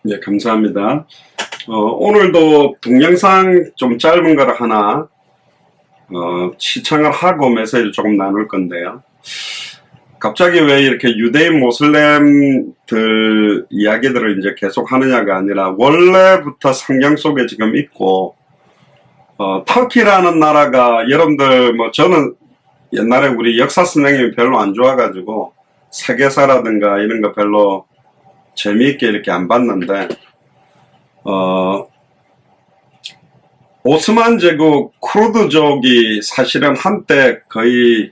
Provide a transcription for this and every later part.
네, 감사합니다. 오늘도 동영상 좀 짧은 걸 하나 시청을 하고 메시지를 조금 나눌 건데요. 갑자기 왜 이렇게 유대인 모슬렘들 이야기들을 이제 계속 하느냐가 아니라 원래부터 성경 속에 지금 있고 터키라는 나라가 여러분들 뭐 저는 옛날에 우리 역사 선생님이 별로 안 좋아가지고 세계사라든가 이런 거 별로 재미있게 이렇게 안 봤는데 오스만 제국 쿠르드족이 사실은 한때 거의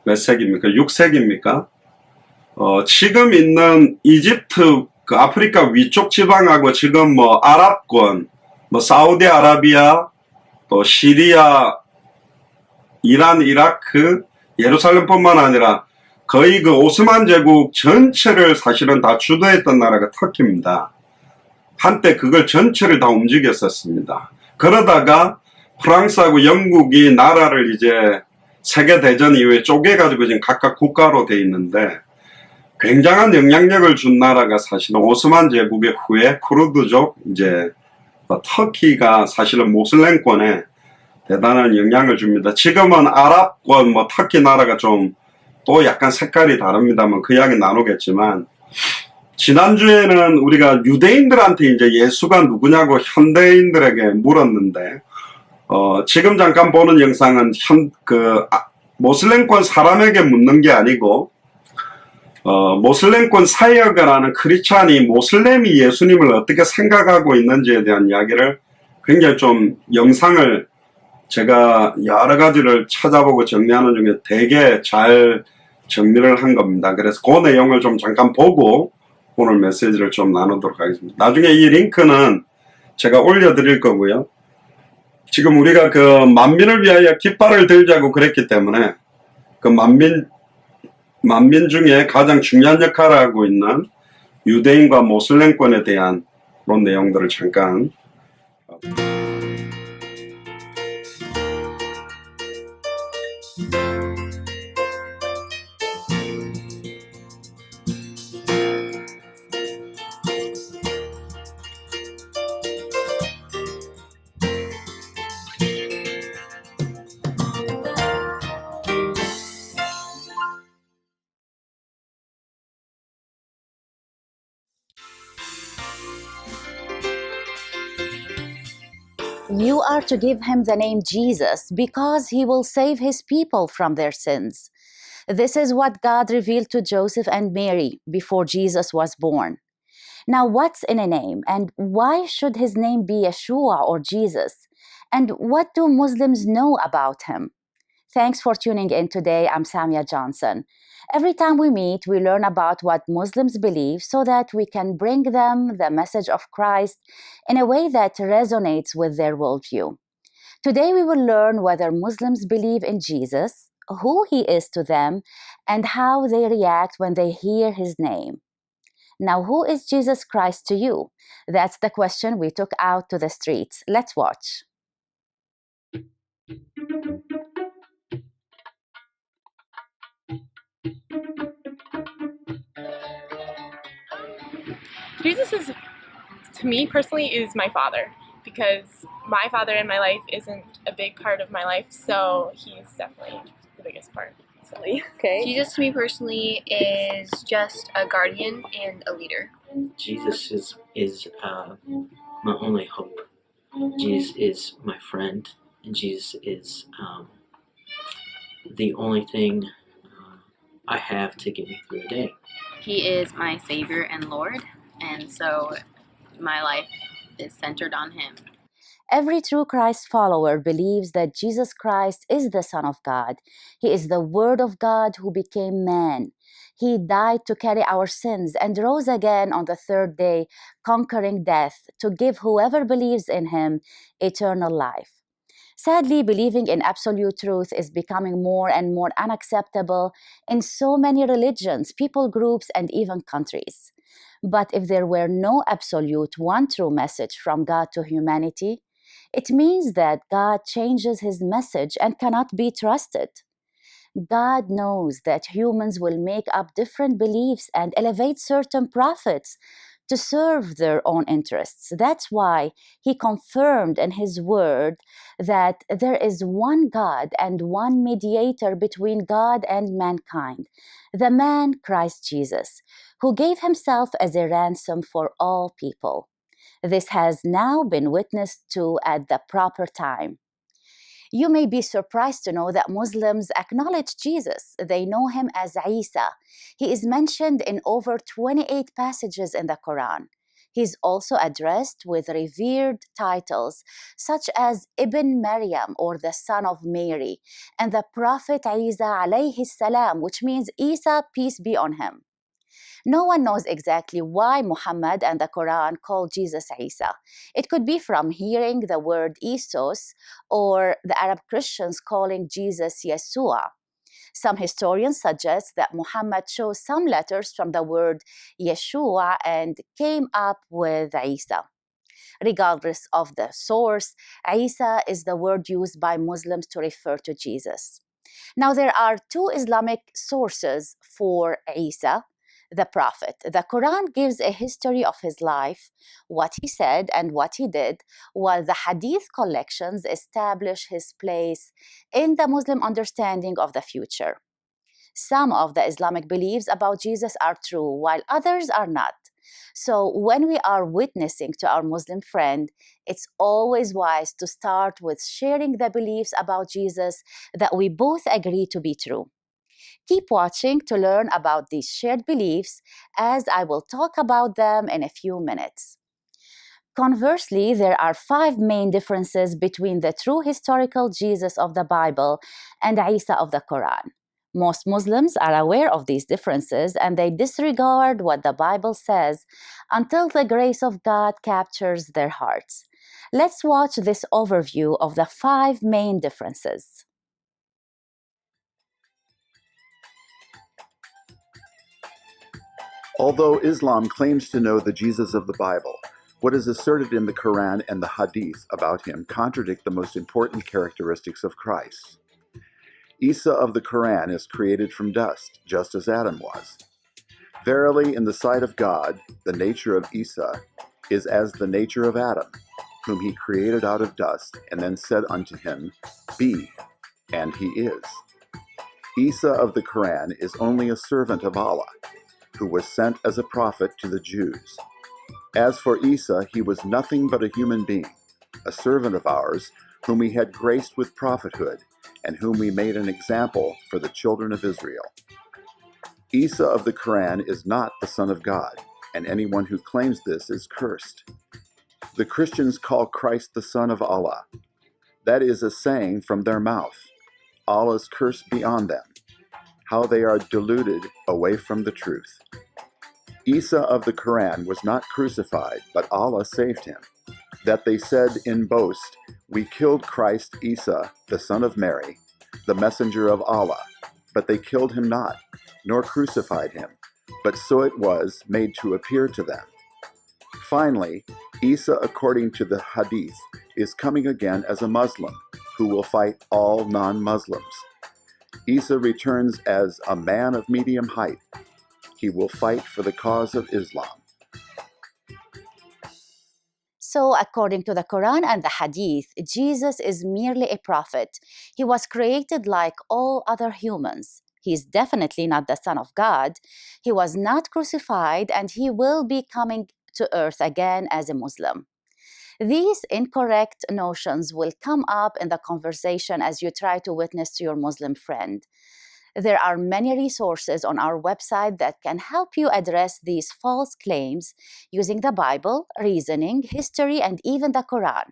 몇 세기입니까? 6세기입니까? 지금 있는 이집트 그 아프리카 위쪽 지방하고 지금 뭐 아랍권, 뭐 사우디아라비아, 또 시리아, 이란, 이라크, 예루살렘뿐만 아니라 거의 그 오스만 제국 전체를 사실은 다 주도했던 나라가 터키입니다. 한때 그걸 전체를 다 움직였었습니다. 그러다가 프랑스하고 영국이 나라를 이제 세계대전 이후에 쪼개가지고 지금 각각 국가로 돼 있는데 굉장한 영향력을 준 나라가 사실은 오스만 제국의 후에 쿠르드족 이제 터키가 사실은 모슬렘권에 대단한 영향을 줍니다. 지금은 아랍권 뭐 터키 나라가 좀 또 약간 색깔이 다릅니다만 그 이야기 나누겠지만 지난주에는 우리가 유대인들한테 이제 예수가 누구냐고 현대인들에게 물었는데 지금 잠깐 보는 영상은 모슬렘권 사람에게 묻는 게 아니고 모슬렘권 사역을 크리스찬이 모슬렘이 예수님을 어떻게 생각하고 있는지에 대한 이야기를 굉장히 좀 영상을 제가 여러 가지를 찾아보고 정리하는 중에 되게 잘 정리를 한 겁니다. 그래서 그 내용을 좀 잠깐 보고 오늘 메시지를 좀 나누도록 하겠습니다. 나중에 이 링크는 제가 올려드릴 거고요. 지금 우리가 그 만민을 위하여 깃발을 들자고 그랬기 때문에 그 만민 중에 가장 중요한 역할을 하고 있는 유대인과 모슬렘권에 대한 그런 내용들을 잠깐 You are to give him the name Jesus because he will save his people from their sins. This is what God revealed to Joseph and Mary before Jesus was born. Now, what's in a name, and why should his name be Yeshua or Jesus? And what do Muslims know about him? Thanks for tuning in today. I'm Samia Johnson. Every time we meet, we learn about what Muslims believe so that we can bring them the message of Christ in a way that resonates with their worldview. Today, we will learn whether Muslims believe in Jesus, who he is to them, and how they react when they hear his name. Now, who is Jesus Christ to you? That's the question we took out to the streets. Let's watch. Jesus is, to me personally, is my father, because my father in my life isn't a big part of my life, so he's definitely the biggest part. Silly. Okay. Jesus to me personally is just a guardian and a leader. Jesus is my only hope. Jesus is my friend, and Jesus is the only thing I have to get me through the day. He is my Savior and Lord, and so my life is centered on him. Every true Christ follower believes that Jesus Christ is the Son of God. He is the Word of God who became man. He died to carry our sins and rose again on the third day, conquering death to give whoever believes in him eternal life. Sadly, believing in absolute truth is becoming more and more unacceptable in so many religions, people groups, and even countries. But if there were no absolute one true message from God to humanity, it means that God changes his message and cannot be trusted. God knows that humans will make up different beliefs and elevate certain prophets to serve their own interests. That's why he confirmed in his word that there is one God and one mediator between God and mankind, the man Christ Jesus, who gave himself as a ransom for all people. This has now been witnessed to at the proper time. You may be surprised to know that Muslims acknowledge Jesus. They know him as Isa. He is mentioned in over 28 passages in the Quran. He's also addressed with revered titles such as Ibn Maryam, or the son of Mary, and the Prophet Isa alayhi salam, which means Isa, peace be on him. No one knows exactly why Muhammad and the Quran call Jesus Isa. It could be from hearing the word Isos, or the Arab Christians calling Jesus Yeshua. Some historians suggest that Muhammad chose some letters from the word Yeshua and came up with Isa. Regardless of the source, Isa is the word used by Muslims to refer to Jesus. Now, there are two Islamic sources for Isa, the Prophet. The Quran gives a history of his life, what he said and what he did, while the Hadith collections establish his place in the Muslim understanding of the future. Some of the Islamic beliefs about Jesus are true, while others are not. So when we are witnessing to our Muslim friend, it's always wise to start with sharing the beliefs about Jesus that we both agree to be true. Keep watching to learn about these shared beliefs, as I will talk about them in a few minutes. Conversely, there are 5 main differences between the true historical Jesus of the Bible and Isa of the Quran. Most Muslims are aware of these differences, and they disregard what the Bible says until the grace of God captures their hearts. Let's watch this overview of the 5 main differences. Although Islam claims to know the Jesus of the Bible, what is asserted in the Quran and the Hadith about him contradict the most important characteristics of Christ. Isa of the Quran is created from dust, just as Adam was. Verily, in the sight of God, the nature of Isa is as the nature of Adam, whom he created out of dust, and then said unto him, Be, and he is. Isa of the Quran is only a servant of Allah, who was sent as a prophet to the Jews. As for Isa, he was nothing but a human being, a servant of ours, whom we had graced with prophethood, and whom we made an example for the children of Israel. Isa of the Quran is not the Son of God, and anyone who claims this is cursed. The Christians call Christ the Son of Allah. That is a saying from their mouth. Allah's curse be on them. How they are deluded away from the truth. Isa of the Quran was not crucified, but Allah saved him. That they said in boast, We killed Christ Isa, the son of Mary, the messenger of Allah, but they killed him not, nor crucified him, but so it was made to appear to them. Finally, Isa, according to the Hadith, is coming again as a Muslim, who will fight all non-Muslims. Isa returns as a man of medium height. He will fight for the cause of Islam. So, according to the Quran and the Hadith, Jesus is merely a prophet. He was created like all other humans. He is definitely not the Son of God. He was not crucified, and he will be coming to earth again as a Muslim. These incorrect notions will come up in the conversation as you try to witness to your Muslim friend. There are many resources on our website that can help you address these false claims using the Bible, reasoning, history, and even the Quran.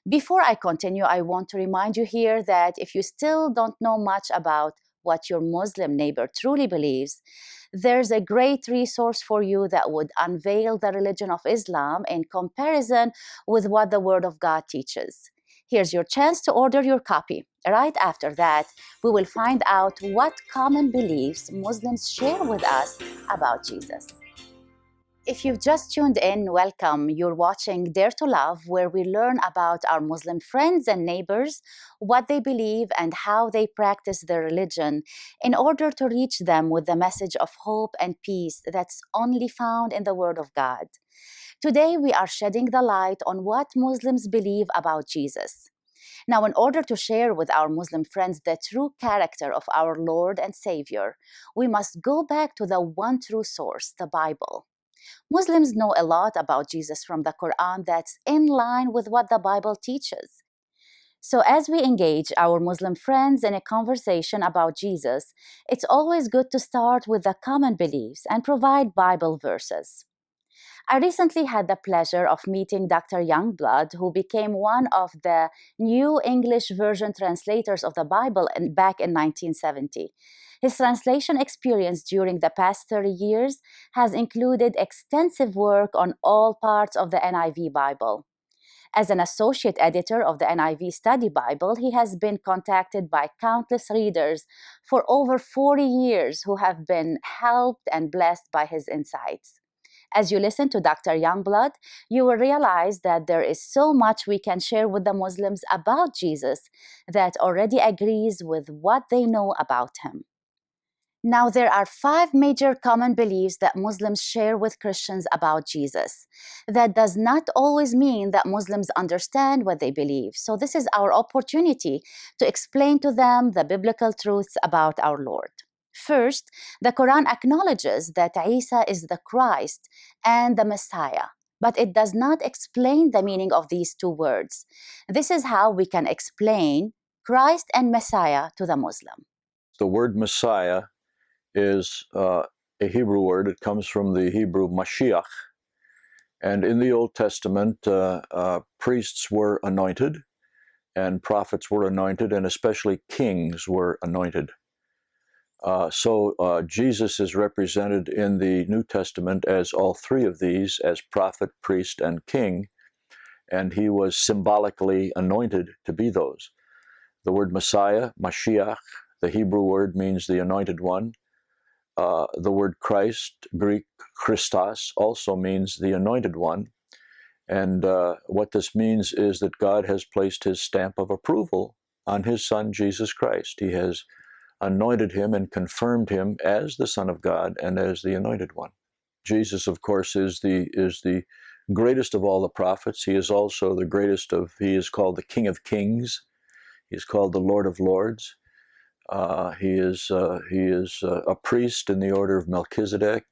Before I continue, I want to remind you here that if you still don't know much about what your Muslim neighbor truly believes, there's a great resource for you that would unveil the religion of Islam in comparison with what the Word of God teaches. Here's your chance to order your copy. Right after that, we will find out what common beliefs Muslims share with us about Jesus. If you've just tuned in, welcome. You're watching Dare to Love, where we learn about our Muslim friends and neighbors, what they believe, and how they practice their religion in order to reach them with the message of hope and peace that's only found in the Word of God. Today, we are shedding the light on what Muslims believe about Jesus. Now, in order to share with our Muslim friends the true character of our Lord and Savior, we must go back to the one true source, the Bible. Muslims know a lot about Jesus from the Quran that's in line with what the Bible teaches. So, as we engage our Muslim friends in a conversation about Jesus, it's always good to start with the common beliefs and provide Bible verses. I recently had the pleasure of meeting Dr. Youngblood, who became one of the new English version translators of the Bible back in 1970. His translation experience during the past 30 years has included extensive work on all parts of the NIV Bible. As an associate editor of the NIV Study Bible, he has been contacted by countless readers for over 40 years who have been helped and blessed by his insights. As you listen to Dr. Youngblood, you will realize that there is so much we can share with the Muslims about Jesus that already agrees with what they know about him. Now, there are 5 major common beliefs that Muslims share with Christians about Jesus. That does not always mean that Muslims understand what they believe. So this is our opportunity to explain to them the biblical truths about our Lord. First, the Quran acknowledges that Isa is the Christ and the Messiah, but it does not explain the meaning of these 2 words. This is how we can explain Christ and Messiah to the Muslim. The word Messiah is a Hebrew word. It comes from the Hebrew Mashiach. And in the Old Testament, priests were anointed, and prophets were anointed, and especially kings were anointed. So Jesus is represented in the New Testament as all 3 of these, as prophet, priest, and king, and he was symbolically anointed to be those. The word Messiah, Mashiach, the Hebrew word means the anointed one. The word Christ, Greek Christos, also means the anointed one. And what this means is that God has placed his stamp of approval on his Son, Jesus Christ. He has anointed him and confirmed him as the Son of God and as the anointed one. Jesus, of course, is the greatest of all the prophets. He is also the greatest he is called the King of Kings. He is called the Lord of Lords. He is a priest in the order of Melchizedek.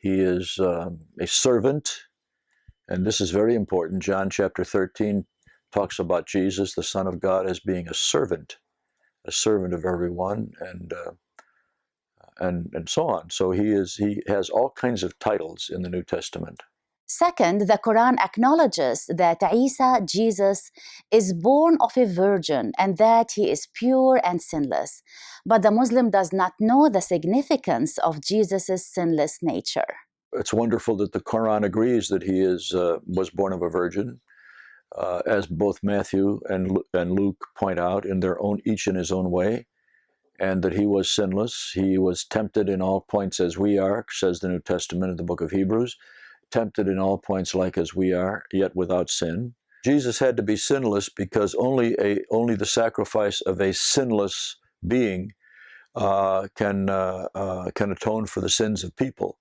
He is a servant, and this is very important. John chapter 13 talks about Jesus, the Son of God, as being a servant of everyone, and so on. So he has all kinds of titles in the New Testament. Second, the Quran acknowledges that Isa, Jesus, is born of a virgin and that he is pure and sinless. But the Muslim does not know the significance of Jesus' sinless nature. It's wonderful that the Quran agrees that he was born of a virgin, as both Matthew and Luke point out each in his own way, and that he was sinless. He was tempted in all points as we are, says the New Testament in the book of Hebrews. Tempted in all points like as we are, yet without sin. Jesus had to be sinless because only the sacrifice of a sinless being can atone for the sins of people.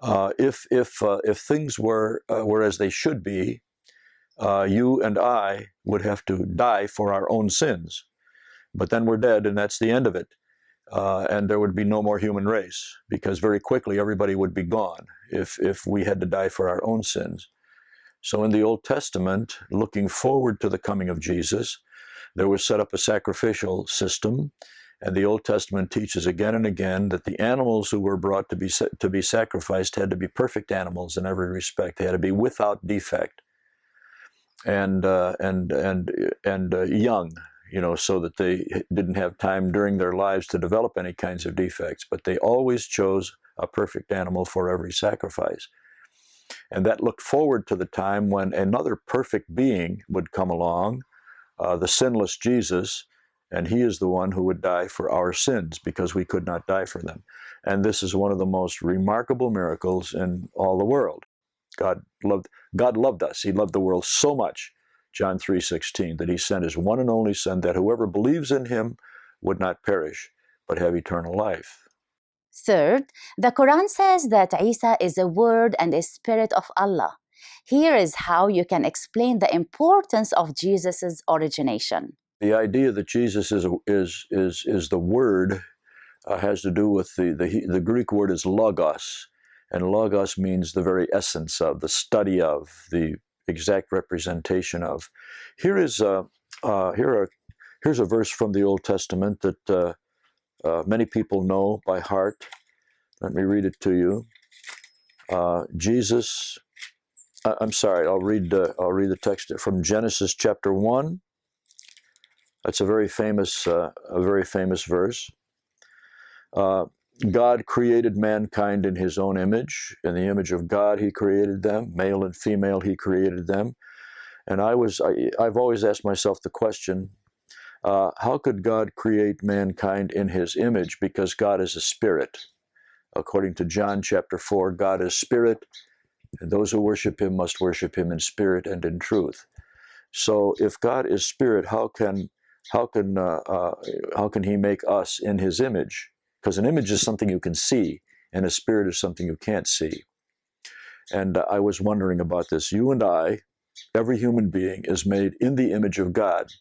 If things were as they should be, you and I would have to die for our own sins. But then we're dead, and that's the end of it. And there would be no more human race, because very quickly everybody would be gone if we had to die for our own sins. So in the Old Testament, looking forward to the coming of Jesus, there was set up a sacrificial system, and the Old Testament teaches again and again that the animals who were brought to be sacrificed had to be perfect animals in every respect. They had to be without defect and young. So that they didn't have time during their lives to develop any kinds of defects, but they always chose a perfect animal for every sacrifice. And that looked forward to the time when another perfect being would come along, the sinless Jesus, and he is the one who would die for our sins because we could not die for them. And this is one of the most remarkable miracles in all the world. God loved us. He loved the world so much, John 3:16, that he sent his one and only Son, that whoever believes in him would not perish, but have eternal life. Third, the Quran says that Isa is a word and a spirit of Allah. Here is how you can explain the importance of Jesus' origination. The idea that Jesus is the Word has to do with the Greek word is logos, and logos means the very essence of, the study of, the exact representation of. Here's a verse from the Old Testament that many people know by heart. Let me read it to you. I'll read the text from Genesis chapter 1. That's a very famous verse. God created mankind in his own image. In the image of God, he created them. Male and female, he created them. And I've always asked myself the question, how could God create mankind in his image? Because God is a spirit. According to John chapter 4, God is spirit, and those who worship him must worship him in spirit and in truth. So if God is spirit, how can he make us in his image? Because an image is something you can see, and a spirit is something you can't see. And I was wondering about this. You and I, every human being, is made in the image of God.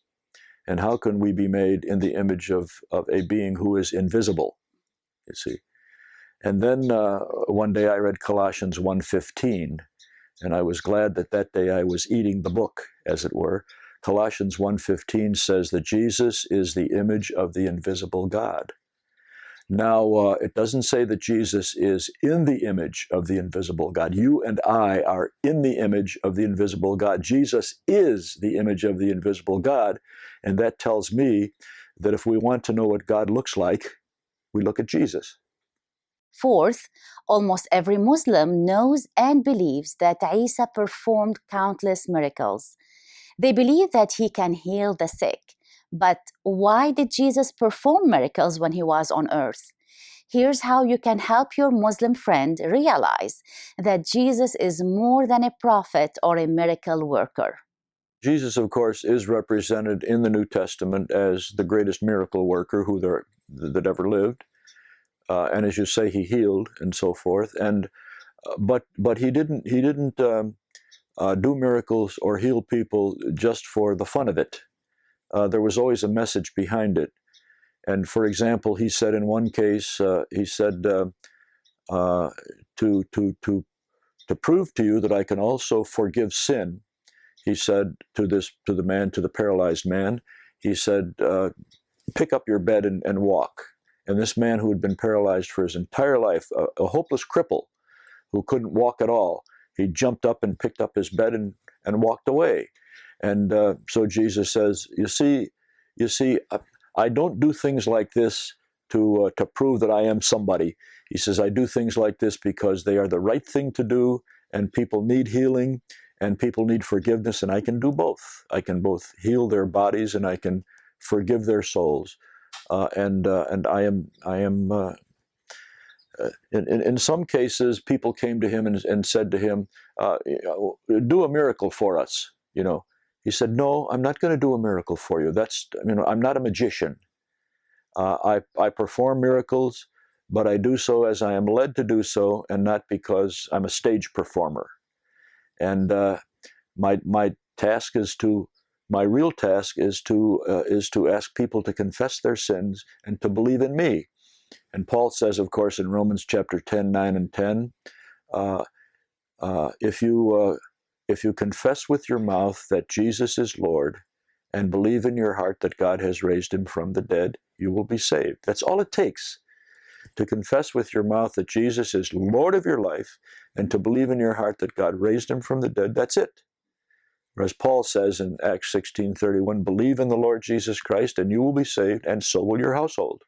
And how can we be made in the image of a being who is invisible? You see. And then one day I read Colossians 1:15, and I was glad that day I was eating the book, as it were. Colossians 1:15 says that Jesus is the image of the invisible God. Now, it doesn't say that Jesus is in the image of the invisible God. You and I are in the image of the invisible God. Jesus is the image of the invisible God, and that tells me that if we want to know what God looks like, we look at Jesus. Fourth, almost every Muslim knows and believes that Isa performed countless miracles. They believe that he can heal the sick. But why did Jesus perform miracles when he was on earth? Here's how you can help your Muslim friend realize that Jesus is more than a prophet or a miracle worker. Jesus, of course, is represented in the New Testament as the greatest miracle worker that ever lived. And as you say, he healed and so forth. And but he didn't do miracles or heal people just for the fun of it. There was always a message behind it. And for example, he said in one case, he said to prove to you that I can also forgive sin. He said to the paralyzed man, he said, pick up your bed and walk. And this man who had been paralyzed for his entire life, a hopeless cripple who couldn't walk at all, he jumped up and picked up his bed and walked away. And so Jesus says, you see, I don't do things like this to prove that I am somebody. He says, I do things like this because they are the right thing to do, and people need healing, and people need forgiveness, and I can do both. I can both heal their bodies, and I can forgive their souls. And I am. In some cases, people came to him and said to him, "Do a miracle for us." You know, he said, "No, I'm not going to do a miracle for you. I'm not a magician. I perform miracles, but I do so as I am led to do so, and not because I'm a stage performer. And my real task is to ask people to confess their sins and to believe in me." And Paul says, of course, in Romans chapter 10, 9 and 10, if you confess with your mouth that Jesus is Lord and believe in your heart that God has raised him from the dead, you will be saved. That's all it takes, to confess with your mouth that Jesus is Lord of your life and to believe in your heart that God raised him from the dead. That's it. As Paul says in Acts 16:31, believe in the Lord Jesus Christ and you will be saved, and so will your household.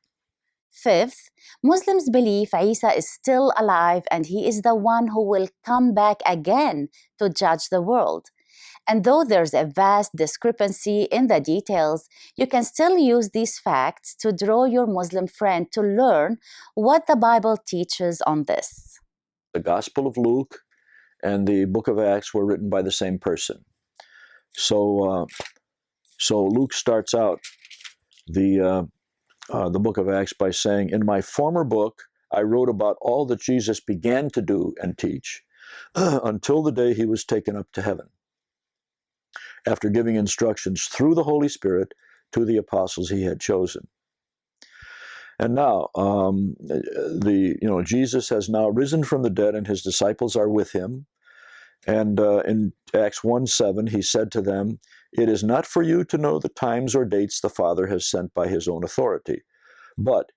Fifth, Muslims believe Isa is still alive and he is the one who will come back again to judge the world. And though there's a vast discrepancy in the details, you can still use these facts to draw your Muslim friend to learn what the Bible teaches on this. The Gospel of Luke and the book of Acts were written by the same person. So Luke starts out the book of Acts by saying, "In my former book, I wrote about all that Jesus began to do and teach until the day he was taken up to heaven, after giving instructions through the Holy Spirit to the apostles he had chosen." And now, Jesus has now risen from the dead, and his disciples are with him. And in Acts 1:7, he said to them, "It is not for you to know the times or dates the Father has sent by his own authority, but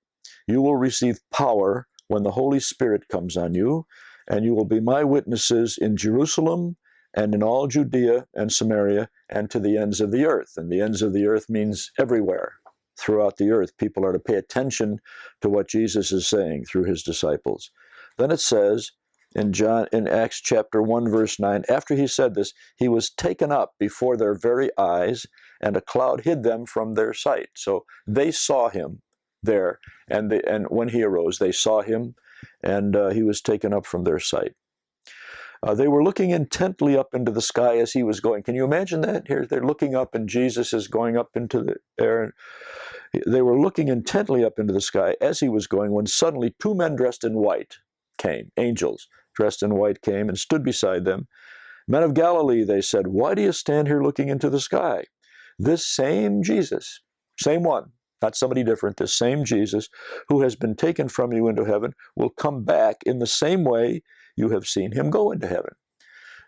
you will receive power when the Holy Spirit comes on you, and you will be my witnesses in Jerusalem and in all Judea and Samaria and to the ends of the earth." And the ends of the earth means everywhere. Throughout the earth, people are to pay attention to what Jesus is saying through his disciples. Then it says in Acts chapter 1, verse 9, after he said this, he was taken up before their very eyes, and a cloud hid them from their sight. So they saw him there, and when he arose, they saw him, and he was taken up from their sight. They were looking intently up into the sky as he was going. Can you imagine that? Here they're looking up, and Jesus is going up into the air. They were looking intently up into the sky as he was going, when suddenly 2 men dressed in white came. Angels dressed in white came and stood beside them. "Men of Galilee," they said, "why do you stand here looking into the sky? This same Jesus," same one, not somebody different, this same Jesus who has been taken from you into heaven will come back in the same way you have seen him go into heaven.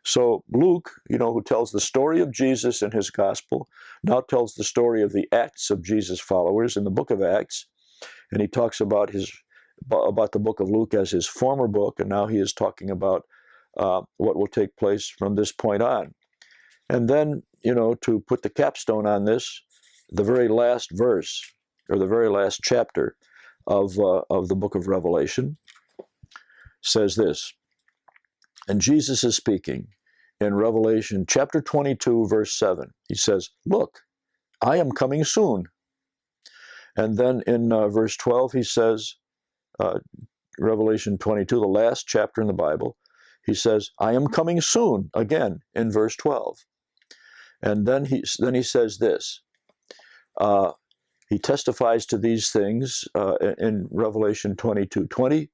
So Luke, who tells the story of Jesus and his gospel, now tells the story of the acts of Jesus' followers in the book of Acts, and he talks about the book of Luke as his former book, and now he is talking about what will take place from this point on. And then, to put the capstone on this, the very last verse, or the very last chapter of the book of Revelation says this, and Jesus is speaking in Revelation chapter 22, verse 7. He says, "Look, I am coming soon." And then in verse 12, he says, Revelation 22, the last chapter in the Bible, he says, "I am coming soon," again in verse 12. And then he says this. He testifies to these things in Revelation 22:20.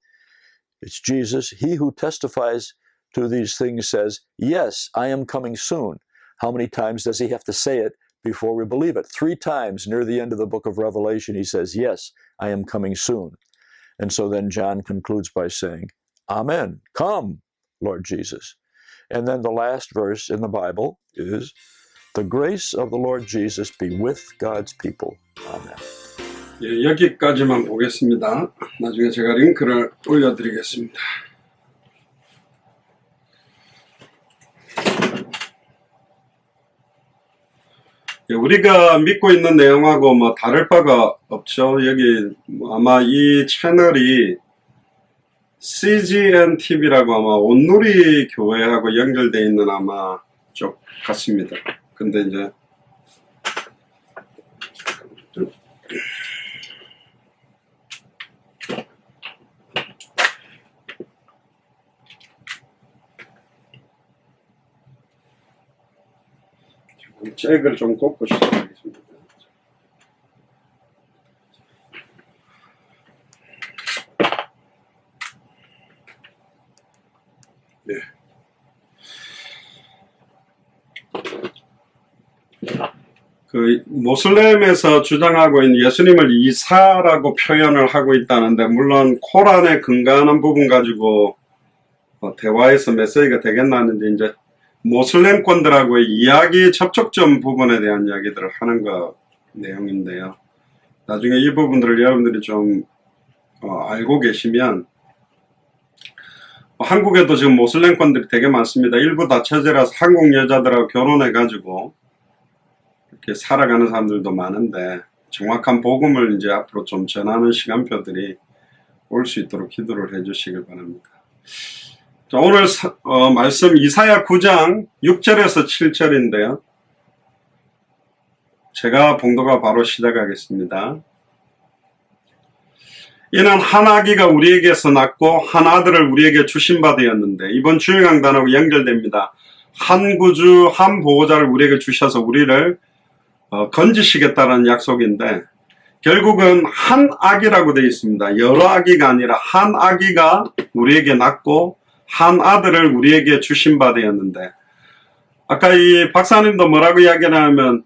It's Jesus. "He who testifies to these things says, 'Yes, I am coming soon.'" How many times does he have to say it before we believe it? 3 times near the end of the book of Revelation, he says, "Yes, I am coming soon." And so then John concludes by saying, "Amen. Come, Lord Jesus." And then the last verse in the Bible is, "The grace of the Lord Jesus be with God's people. Amen." 예, 여기까지만 보겠습니다. 나중에 제가 링크를 올려드리겠습니다. 예, 우리가 믿고 있는 내용하고 다를 바가 없죠. 여기 아마 이 채널이 CGN TV라고 아마 온누리 교회하고 연결되어 있는 아마 쪽 같습니다. 근데 이제 잭을 좀 꽂고 시작하겠습니다. 네. 그 모슬렘에서 주장하고 있는 예수님을 이사라고 표현을 하고 있다는데, 물론 코란에 근거하는 부분 가지고 대화에서 메시지가 되겠나는데, 이제 모슬렘권들하고의 이야기 접촉점 부분에 대한 이야기들을 하는 내용인데요. 나중에 이 부분들을 여러분들이 좀 알고 계시면, 한국에도 지금 모슬렘권들이 되게 많습니다. 일부 다처제라서 한국 여자들하고 결혼해가지고 이렇게 살아가는 사람들도 많은데, 정확한 복음을 이제 앞으로 좀 전하는 시간표들이 올 수 있도록 기도를 해주시길 바랍니다. 자, 오늘 말씀 이사야 9장 6절에서 7절인데요. 제가 봉독을 바로 시작하겠습니다. 이는 한 아기가 우리에게서 낳고 한 아들을 우리에게 주신 바 되었는데, 이번 주일강단하고 연결됩니다. 한 구주 한 보호자를 우리에게 주셔서 우리를 건지시겠다는 약속인데, 결국은 한 아기라고 되어 있습니다. 여러 아기가 아니라 한 아기가 우리에게 낳고 한 아들을 우리에게 주신 바 되었는데, 아까 이 박사님도 뭐라고 이야기하냐면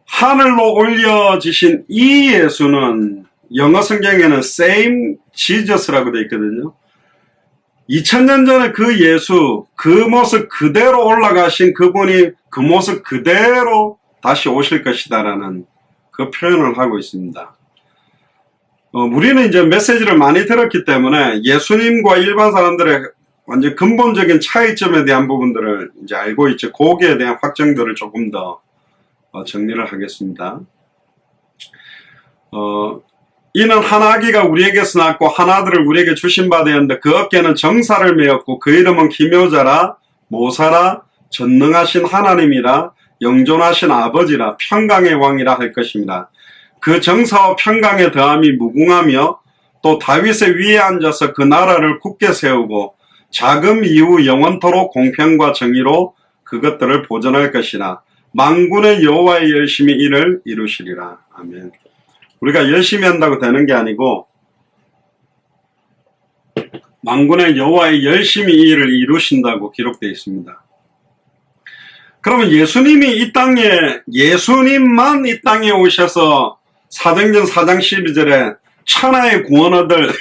하늘로 올려지신 이 예수는 영어 성경에는 same Jesus라고 되어 있거든요. 2000년 전에 그 예수, 그 모습 그대로 올라가신 그분이 그 모습 그대로 다시 오실 것이다라는 그 표현을 하고 있습니다. 우리는 이제 메시지를 많이 들었기 때문에 예수님과 일반 사람들의 완전 근본적인 차이점에 대한 부분들을 이제 알고 있죠. 거기에 대한 확정들을 조금 더 정리를 하겠습니다. 이는 한 아기가 우리에게서 낳고 한 아들을 우리에게 주신 바 되었는데 그 어깨는 정사를 메었고 그 이름은 기묘자라 모사라 전능하신 하나님이라 영존하신 아버지라 평강의 왕이라 할 것입니다. 그 정사와 평강의 더함이 무궁하며 또 다윗의 위에 앉아서 그 나라를 굳게 세우고 자금 이후 영원토록 공평과 정의로 그것들을 보존할 것이라. 만군의 여호와의 열심히 이를 이루시리라. 아멘. 우리가 열심히 한다고 되는 게 아니고 만군의 여호와의 열심히 이 일을 이루신다고 기록되어 있습니다. 그러면 예수님만 이 땅에 오셔서 사도행전 4장 12절에 천하의 구원 얻을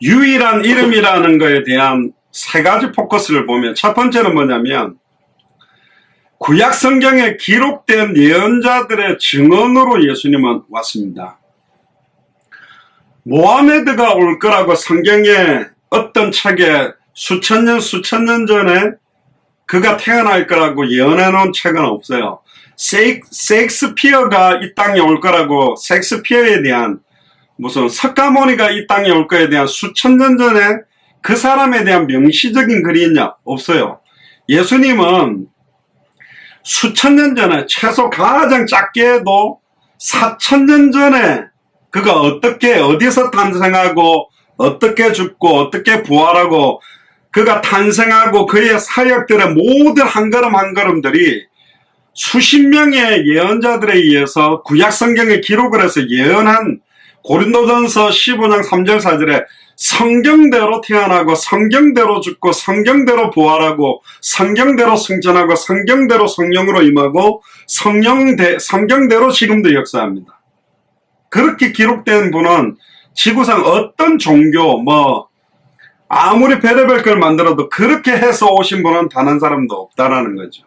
유일한 이름이라는 것에 대한 세 가지 포커스를 보면, 첫 번째는 뭐냐면 구약 성경에 기록된 예언자들의 증언으로 예수님은 왔습니다. 모하메드가 올 거라고 성경에 어떤 책에 수천 년 전에 그가 태어날 거라고 예언해 놓은 책은 없어요. 셰익스피어가 이 땅에 올 거라고, 셰익스피어에 대한 무슨 석가모니가 이 땅에 올 거에 대한 수천 년 전에 그 사람에 대한 명시적인 글이 있냐? 없어요. 예수님은 수천 년 전에, 최소 가장 작게 해도 4000년 전에 그가 어떻게 어디서 탄생하고 어떻게 죽고 어떻게 부활하고 그가 탄생하고 그의 사역들의 모든 한 걸음 한 걸음들이 수십 명의 예언자들에 의해서 구약 성경에 기록을 해서 예언한, 고린도전서 15장 3절 4절에 성경대로 태어나고 성경대로 죽고 성경대로 부활하고 성경대로 승천하고 성경대로 성령으로 임하고 성경대로 지금도 역사합니다. 그렇게 기록된 분은 지구상 어떤 종교, 아무리 별의별 걸 만들어도 그렇게 해서 오신 분은 단 한 사람도 없다라는 거죠.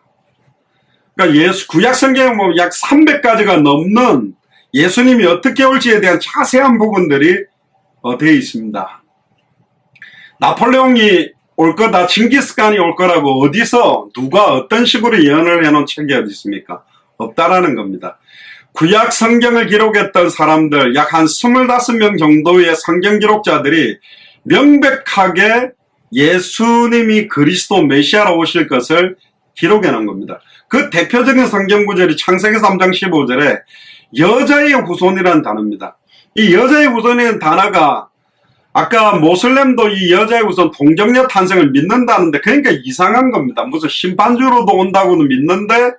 그러니까 구약 성경에 약 300가지가 넘는 예수님이 어떻게 올지에 대한 자세한 부분들이 되어 있습니다. 나폴레옹이 올 거다, 징기스칸이 올 거라고 어디서 누가 어떤 식으로 예언을 해놓은 책이 어디 있습니까? 없다라는 겁니다. 구약 성경을 기록했던 사람들 약 한 25명 정도의 성경 기록자들이 명백하게 예수님이 그리스도 메시아로 오실 것을 기록해 놓은 겁니다. 그 대표적인 성경 구절이 창세기 3장 15절에 여자의 후손이라는 단어입니다. 이 여자의 후손이라는 단어가, 아까 모슬렘도 이 여자의 후손 동정녀 탄생을 믿는다는데, 그러니까 이상한 겁니다. 무슨 심판주로도 온다고는 믿는데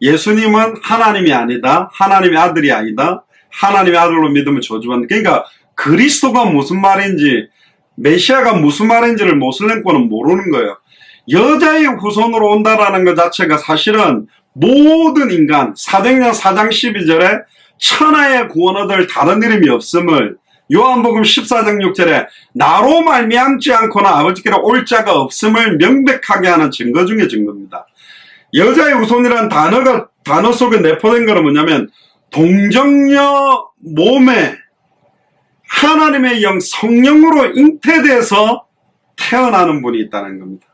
예수님은 하나님이 아니다, 하나님의 아들이 아니다, 하나님의 아들로 믿으면 저주받는다. 그러니까 그리스도가 무슨 말인지, 메시아가 무슨 말인지를 모슬렘권은 모르는 거예요. 여자의 후손으로 온다라는 것 자체가 사실은 모든 인간, 사도행전 4장 12절에 천하의 구원 얻을 다른 이름이 없음을, 요한복음 14장 6절에 나로 말미암지 않거나 아버지께로 올 자가 없음을 명백하게 하는 증거 중에 증거입니다. 여자의 후손이라는 단어 속에 내포된 거는 뭐냐면 동정녀 몸에 하나님의 영 성령으로 잉태돼서 태어나는 분이 있다는 겁니다.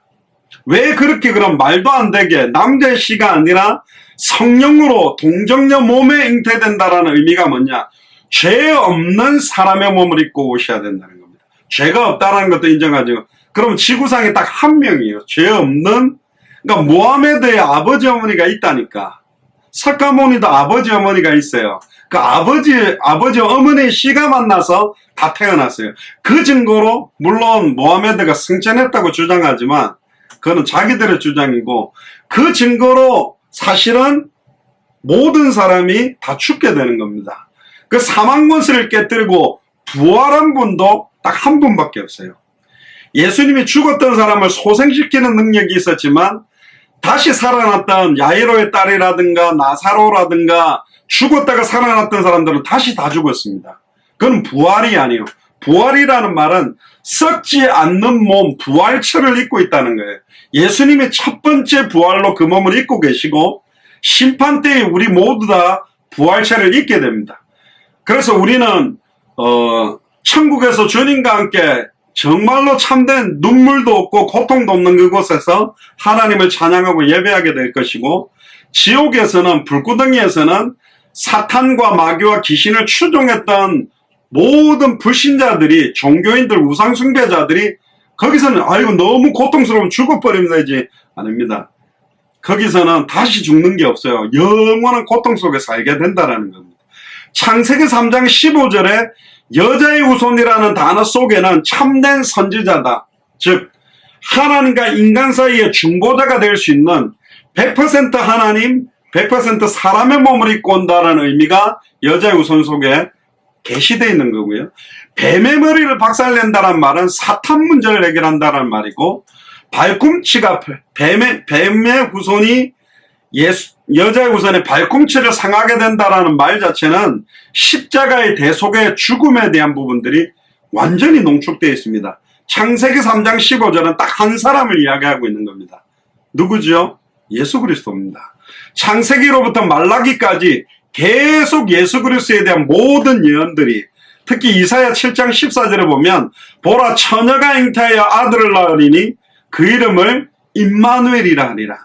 왜 그렇게 그럼 말도 안 되게 남자의 씨가 아니라 성령으로 동정녀 몸에 잉태된다라는 의미가 뭐냐? 죄 없는 사람의 몸을 입고 오셔야 된다는 겁니다. 죄가 없다는 것도 인정하죠. 그럼 지구상에 딱 한 명이에요. 죄 없는, 그러니까 모하메드의 아버지 어머니가 있다니까. 사카모니도 아버지 어머니가 있어요. 그 아버지 어머니의 씨가 만나서 다 태어났어요. 그 증거로 물론 모하메드가 승천했다고 주장하지만 그거는 자기들의 주장이고, 그 증거로 사실은 모든 사람이 다 죽게 되는 겁니다. 그 사망 권세를 깨뜨리고 부활한 분도 딱 한 분밖에 없어요. 예수님이 죽었던 사람을 소생시키는 능력이 있었지만 다시 살아났던 야이로의 딸이라든가 나사로라든가 죽었다가 살아났던 사람들은 다시 다 죽었습니다. 그건 부활이 아니에요. 부활이라는 말은 썩지 않는 몸, 부활체를 입고 있다는 거예요. 예수님이 첫 번째 부활로 그 몸을 입고 계시고 심판 때에 우리 모두 다 부활체를 입게 됩니다. 그래서 우리는 천국에서 주님과 함께 정말로 참된 눈물도 없고 고통도 없는 그곳에서 하나님을 찬양하고 예배하게 될 것이고, 지옥에서는, 불구덩이에서는 사탄과 마귀와 귀신을 추종했던 모든 불신자들이, 종교인들, 우상숭배자들이 거기서는 아이고 너무 고통스러우면 죽어버리면 되지. 아닙니다. 거기서는 다시 죽는 게 없어요. 영원한 고통 속에 살게 된다는 겁니다. 창세기 3장 15절에 여자의 후손이라는 단어 속에는 참된 선지자다, 즉 하나님과 인간 사이의 중보자가 될 수 있는 100% 하나님, 100% 사람의 몸을 입고 온다는 의미가 여자의 후손 속에 계시되어 있는 거고요. 뱀의 머리를 박살낸다는 말은 사탄 문제를 해결한다는 말이고, 발꿈치가 뱀의 후손이 여자의 후손의 발꿈치를 상하게 된다라는 말 자체는 십자가의 대속의 죽음에 대한 부분들이 완전히 농축되어 있습니다. 창세기 3장 15절은 딱 한 사람을 이야기하고 있는 겁니다. 누구죠? 예수 그리스도입니다. 창세기로부터 말라기까지 계속 예수 그리스도에 대한 모든 예언들이, 특히 이사야 7장 14절에 보면 보라 처녀가 잉태하여 아들을 낳으리니 그 이름을 임마누엘이라 하리라.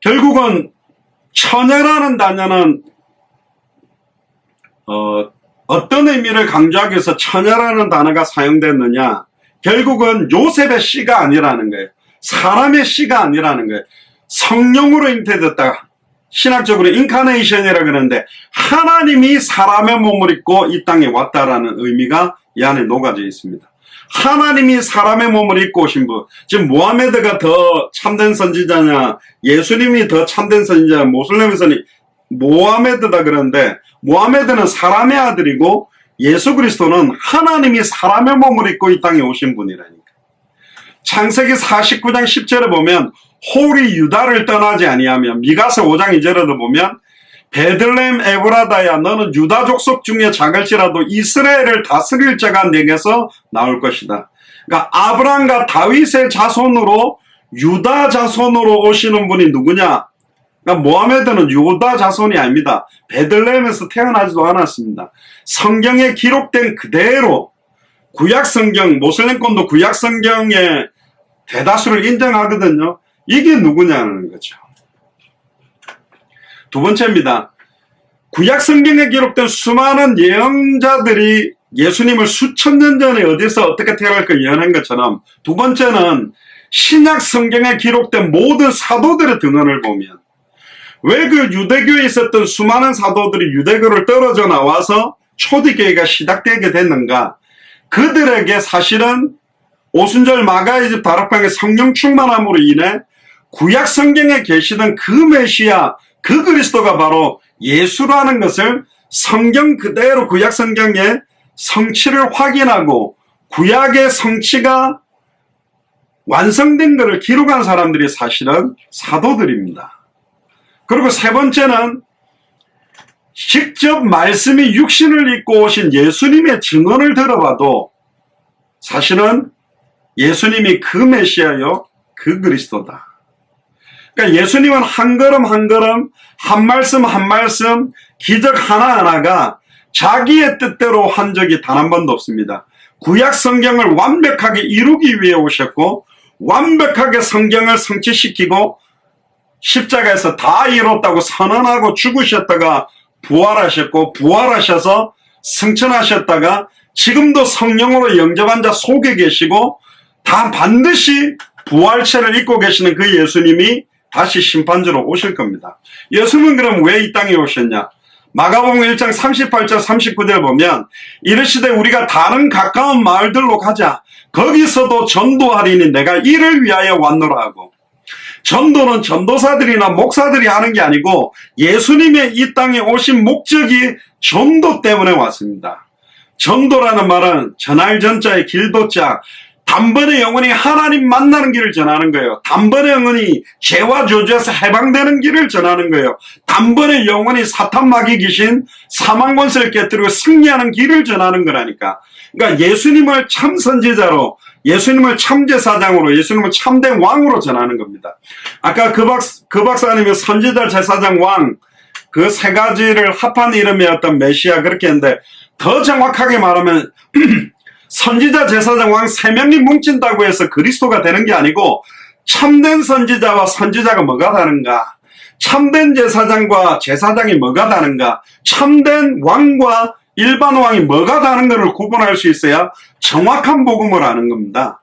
결국은 처녀라는 단어는 어떤 의미를 강조하기 위해서 처녀라는 단어가 사용됐느냐? 결국은 요셉의 씨가 아니라는 거예요. 사람의 씨가 아니라는 거예요. 성령으로 잉태됐다. 신학적으로 인카네이션이라 그러는데 하나님이 사람의 몸을 입고 이 땅에 왔다라는 의미가 이 안에 녹아져 있습니다. 하나님이 사람의 몸을 입고 오신 분, 지금 모하메드가 더 참된 선지자냐, 예수님이 더 참된 선지자냐, 모슬렘에서는 모하메드다 그러는데, 모하메드는 사람의 아들이고 예수 그리스도는 하나님이 사람의 몸을 입고 이 땅에 오신 분이라니까. 창세기 49장 10절에 보면 홀이 유다를 떠나지 아니하며, 미가서 5장 2절에도 보면 베들레헴 에브라다야 너는 유다 족속 중에 작을지라도 이스라엘을 다스릴 자가 내게서 나올 것이다. 그러니까 아브라함과 다윗의 자손으로, 유다 자손으로 오시는 분이 누구냐? 그러니까 모하메드는 유다 자손이 아닙니다. 베들레헴에서 태어나지도 않았습니다. 성경에 기록된 그대로 구약 성경, 모슬렘권도 구약 성경의 대다수를 인정하거든요. 이게 누구냐는 거죠. 두 번째입니다. 구약 성경에 기록된 수많은 예언자들이 예수님을 수천 년 전에 어디서 어떻게 태어날까 예언한 것처럼, 두 번째는 신약 성경에 기록된 모든 사도들의 등언을 보면 왜 그 유대교에 있었던 수많은 사도들이 유대교를 떨어져 나와서 초대교회가 시작되게 됐는가? 그들에게 사실은 오순절 마가의 집 다락방의 성령 충만함으로 인해 구약 성경에 계시던 그 메시아, 그 그리스도가 바로 예수라는 것을 성경 그대로 구약 성경의 성취를 확인하고 구약의 성취가 완성된 것을 기록한 사람들이 사실은 사도들입니다. 그리고 세 번째는 직접 말씀이 육신을 입고 오신 예수님의 증언을 들어봐도 사실은 예수님이 그 메시아요, 그 그리스도다. 그러니까 예수님은 한 걸음 한 걸음, 한 말씀 한 말씀, 기적 하나하나가 자기의 뜻대로 한 적이 단 한 번도 없습니다. 구약 성경을 완벽하게 이루기 위해 오셨고 완벽하게 성경을 성취시키고 십자가에서 다 이뤘다고 선언하고 죽으셨다가 부활하셨고 부활하셔서 승천하셨다가 지금도 성령으로 영접한 자 속에 계시고 다 반드시 부활체를 입고 계시는 그 예수님이 다시 심판주로 오실 겁니다. 예수님은 그럼 왜 이 땅에 오셨냐? 마가복음 1장 38절 39절 보면 이르시되 우리가 다른 가까운 마을들로 가자. 거기서도 전도하리니 내가 이를 위하여 왔노라 하고, 전도는 전도사들이나 목사들이 하는 게 아니고 예수님의 이 땅에 오신 목적이 전도 때문에 왔습니다. 전도라는 말은 전할 전자의 길도자, 단번에 영혼이 하나님 만나는 길을 전하는 거예요. 단번에 영혼이 죄와 저주에서 해방되는 길을 전하는 거예요. 단번에 영혼이 사탄 마귀 귀신 사망 권세를 깨뜨리고 승리하는 길을 전하는 거라니까. 그러니까 예수님을 참 선지자로, 예수님을 참 제사장으로, 예수님을 참된 왕으로 전하는 겁니다. 아까 그 박사님이 선지자, 제사장, 왕 그 세 가지를 합한 이름이었던 메시아 그렇게 했는데, 더 정확하게 말하면 선지자, 제사장, 왕 세 명이 뭉친다고 해서 그리스도가 되는 게 아니고, 참된 선지자와 선지자가 뭐가 다른가? 참된 제사장과 제사장이 뭐가 다른가? 참된 왕과 일반 왕이 뭐가 다른가를 구분할 수 있어야 정확한 복음을 아는 겁니다.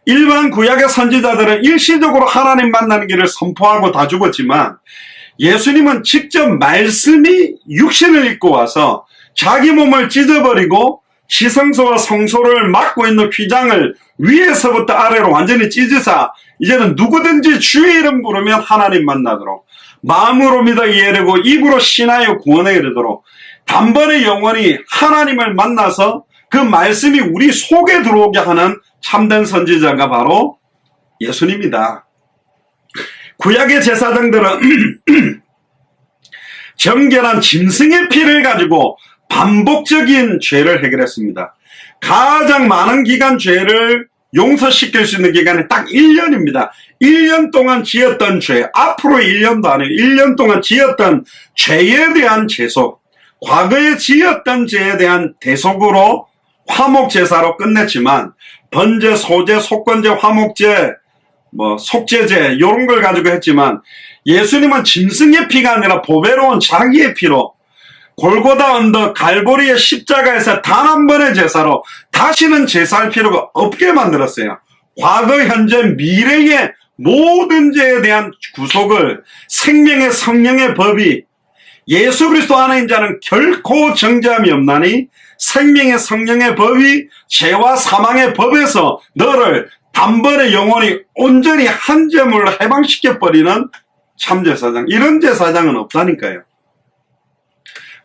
일반 구약의 선지자들은 일시적으로 하나님 만나는 길을 선포하고 다 죽었지만, 예수님은 직접 말씀이 육신을 입고 와서 자기 몸을 찢어버리고 시성소와 성소를 막고 있는 휘장을 위에서부터 아래로 완전히 찢으사 이제는 누구든지 주의 이름 부르면 하나님 만나도록, 마음으로 믿어 이해되고 입으로 신하여 구원에 이르도록 단번에 영원히 하나님을 만나서 그 말씀이 우리 속에 들어오게 하는 참된 선지자가 바로 예수님이다. 구약의 제사장들은 정결한 짐승의 피를 가지고 반복적인 죄를 해결했습니다. 가장 많은 기간 죄를 용서시킬 수 있는 기간이 딱 1년입니다. 1년 동안 지었던 죄, 앞으로 1년도 아니에요. 1년 동안 지었던 죄에 대한 제속, 과거에 지었던 죄에 대한 대속으로 화목제사로 끝냈지만, 번제, 소제, 속건제, 화목제, 속죄제 이런 걸 가지고 했지만, 예수님은 짐승의 피가 아니라 보배로운 자기의 피로 골고다 언덕 갈보리의 십자가에서 단 한 번의 제사로 다시는 제사할 필요가 없게 만들었어요. 과거, 현재, 미래의 모든 죄에 대한 구속을 생명의 성령의 법이 예수 그리스도 안에 있는 자는 결코 정죄함이 없나니 생명의 성령의 법이 죄와 사망의 법에서 너를 단번에 영원히 온전히 한 제물로 해방시켜버리는 참제사장, 이런 제사장은 없다니까요.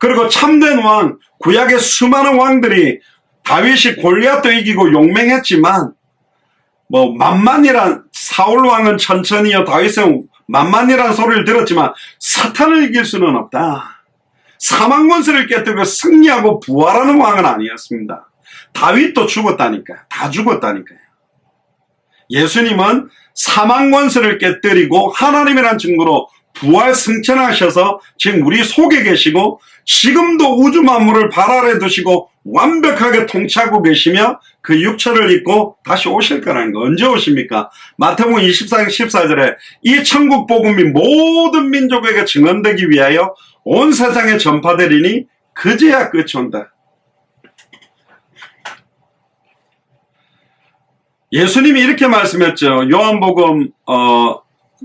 그리고 참된 왕, 구약의 수많은 왕들이 다윗이 골리앗도 이기고 용맹했지만 만만이란, 사울 왕은 천천히요, 다윗은 만만이란 소리를 들었지만 사탄을 이길 수는 없다. 사망 권세를 깨뜨리고 승리하고 부활하는 왕은 아니었습니다. 다윗도 죽었다니까요. 다 죽었다니까요. 예수님은 사망 권세를 깨뜨리고 하나님이란 증거로 부활 승천하셔서 지금 우리 속에 계시고 지금도 우주 만물을 발 아래 두시고 완벽하게 통치하고 계시며 그 육체를 입고 다시 오실 거라는 거. 언제 오십니까? 마태복음 24장 14절에 이 천국 복음이 모든 민족에게 증언되기 위하여 온 세상에 전파되리니 그제야 끝이 온다. 예수님이 이렇게 말씀했죠. 요한복음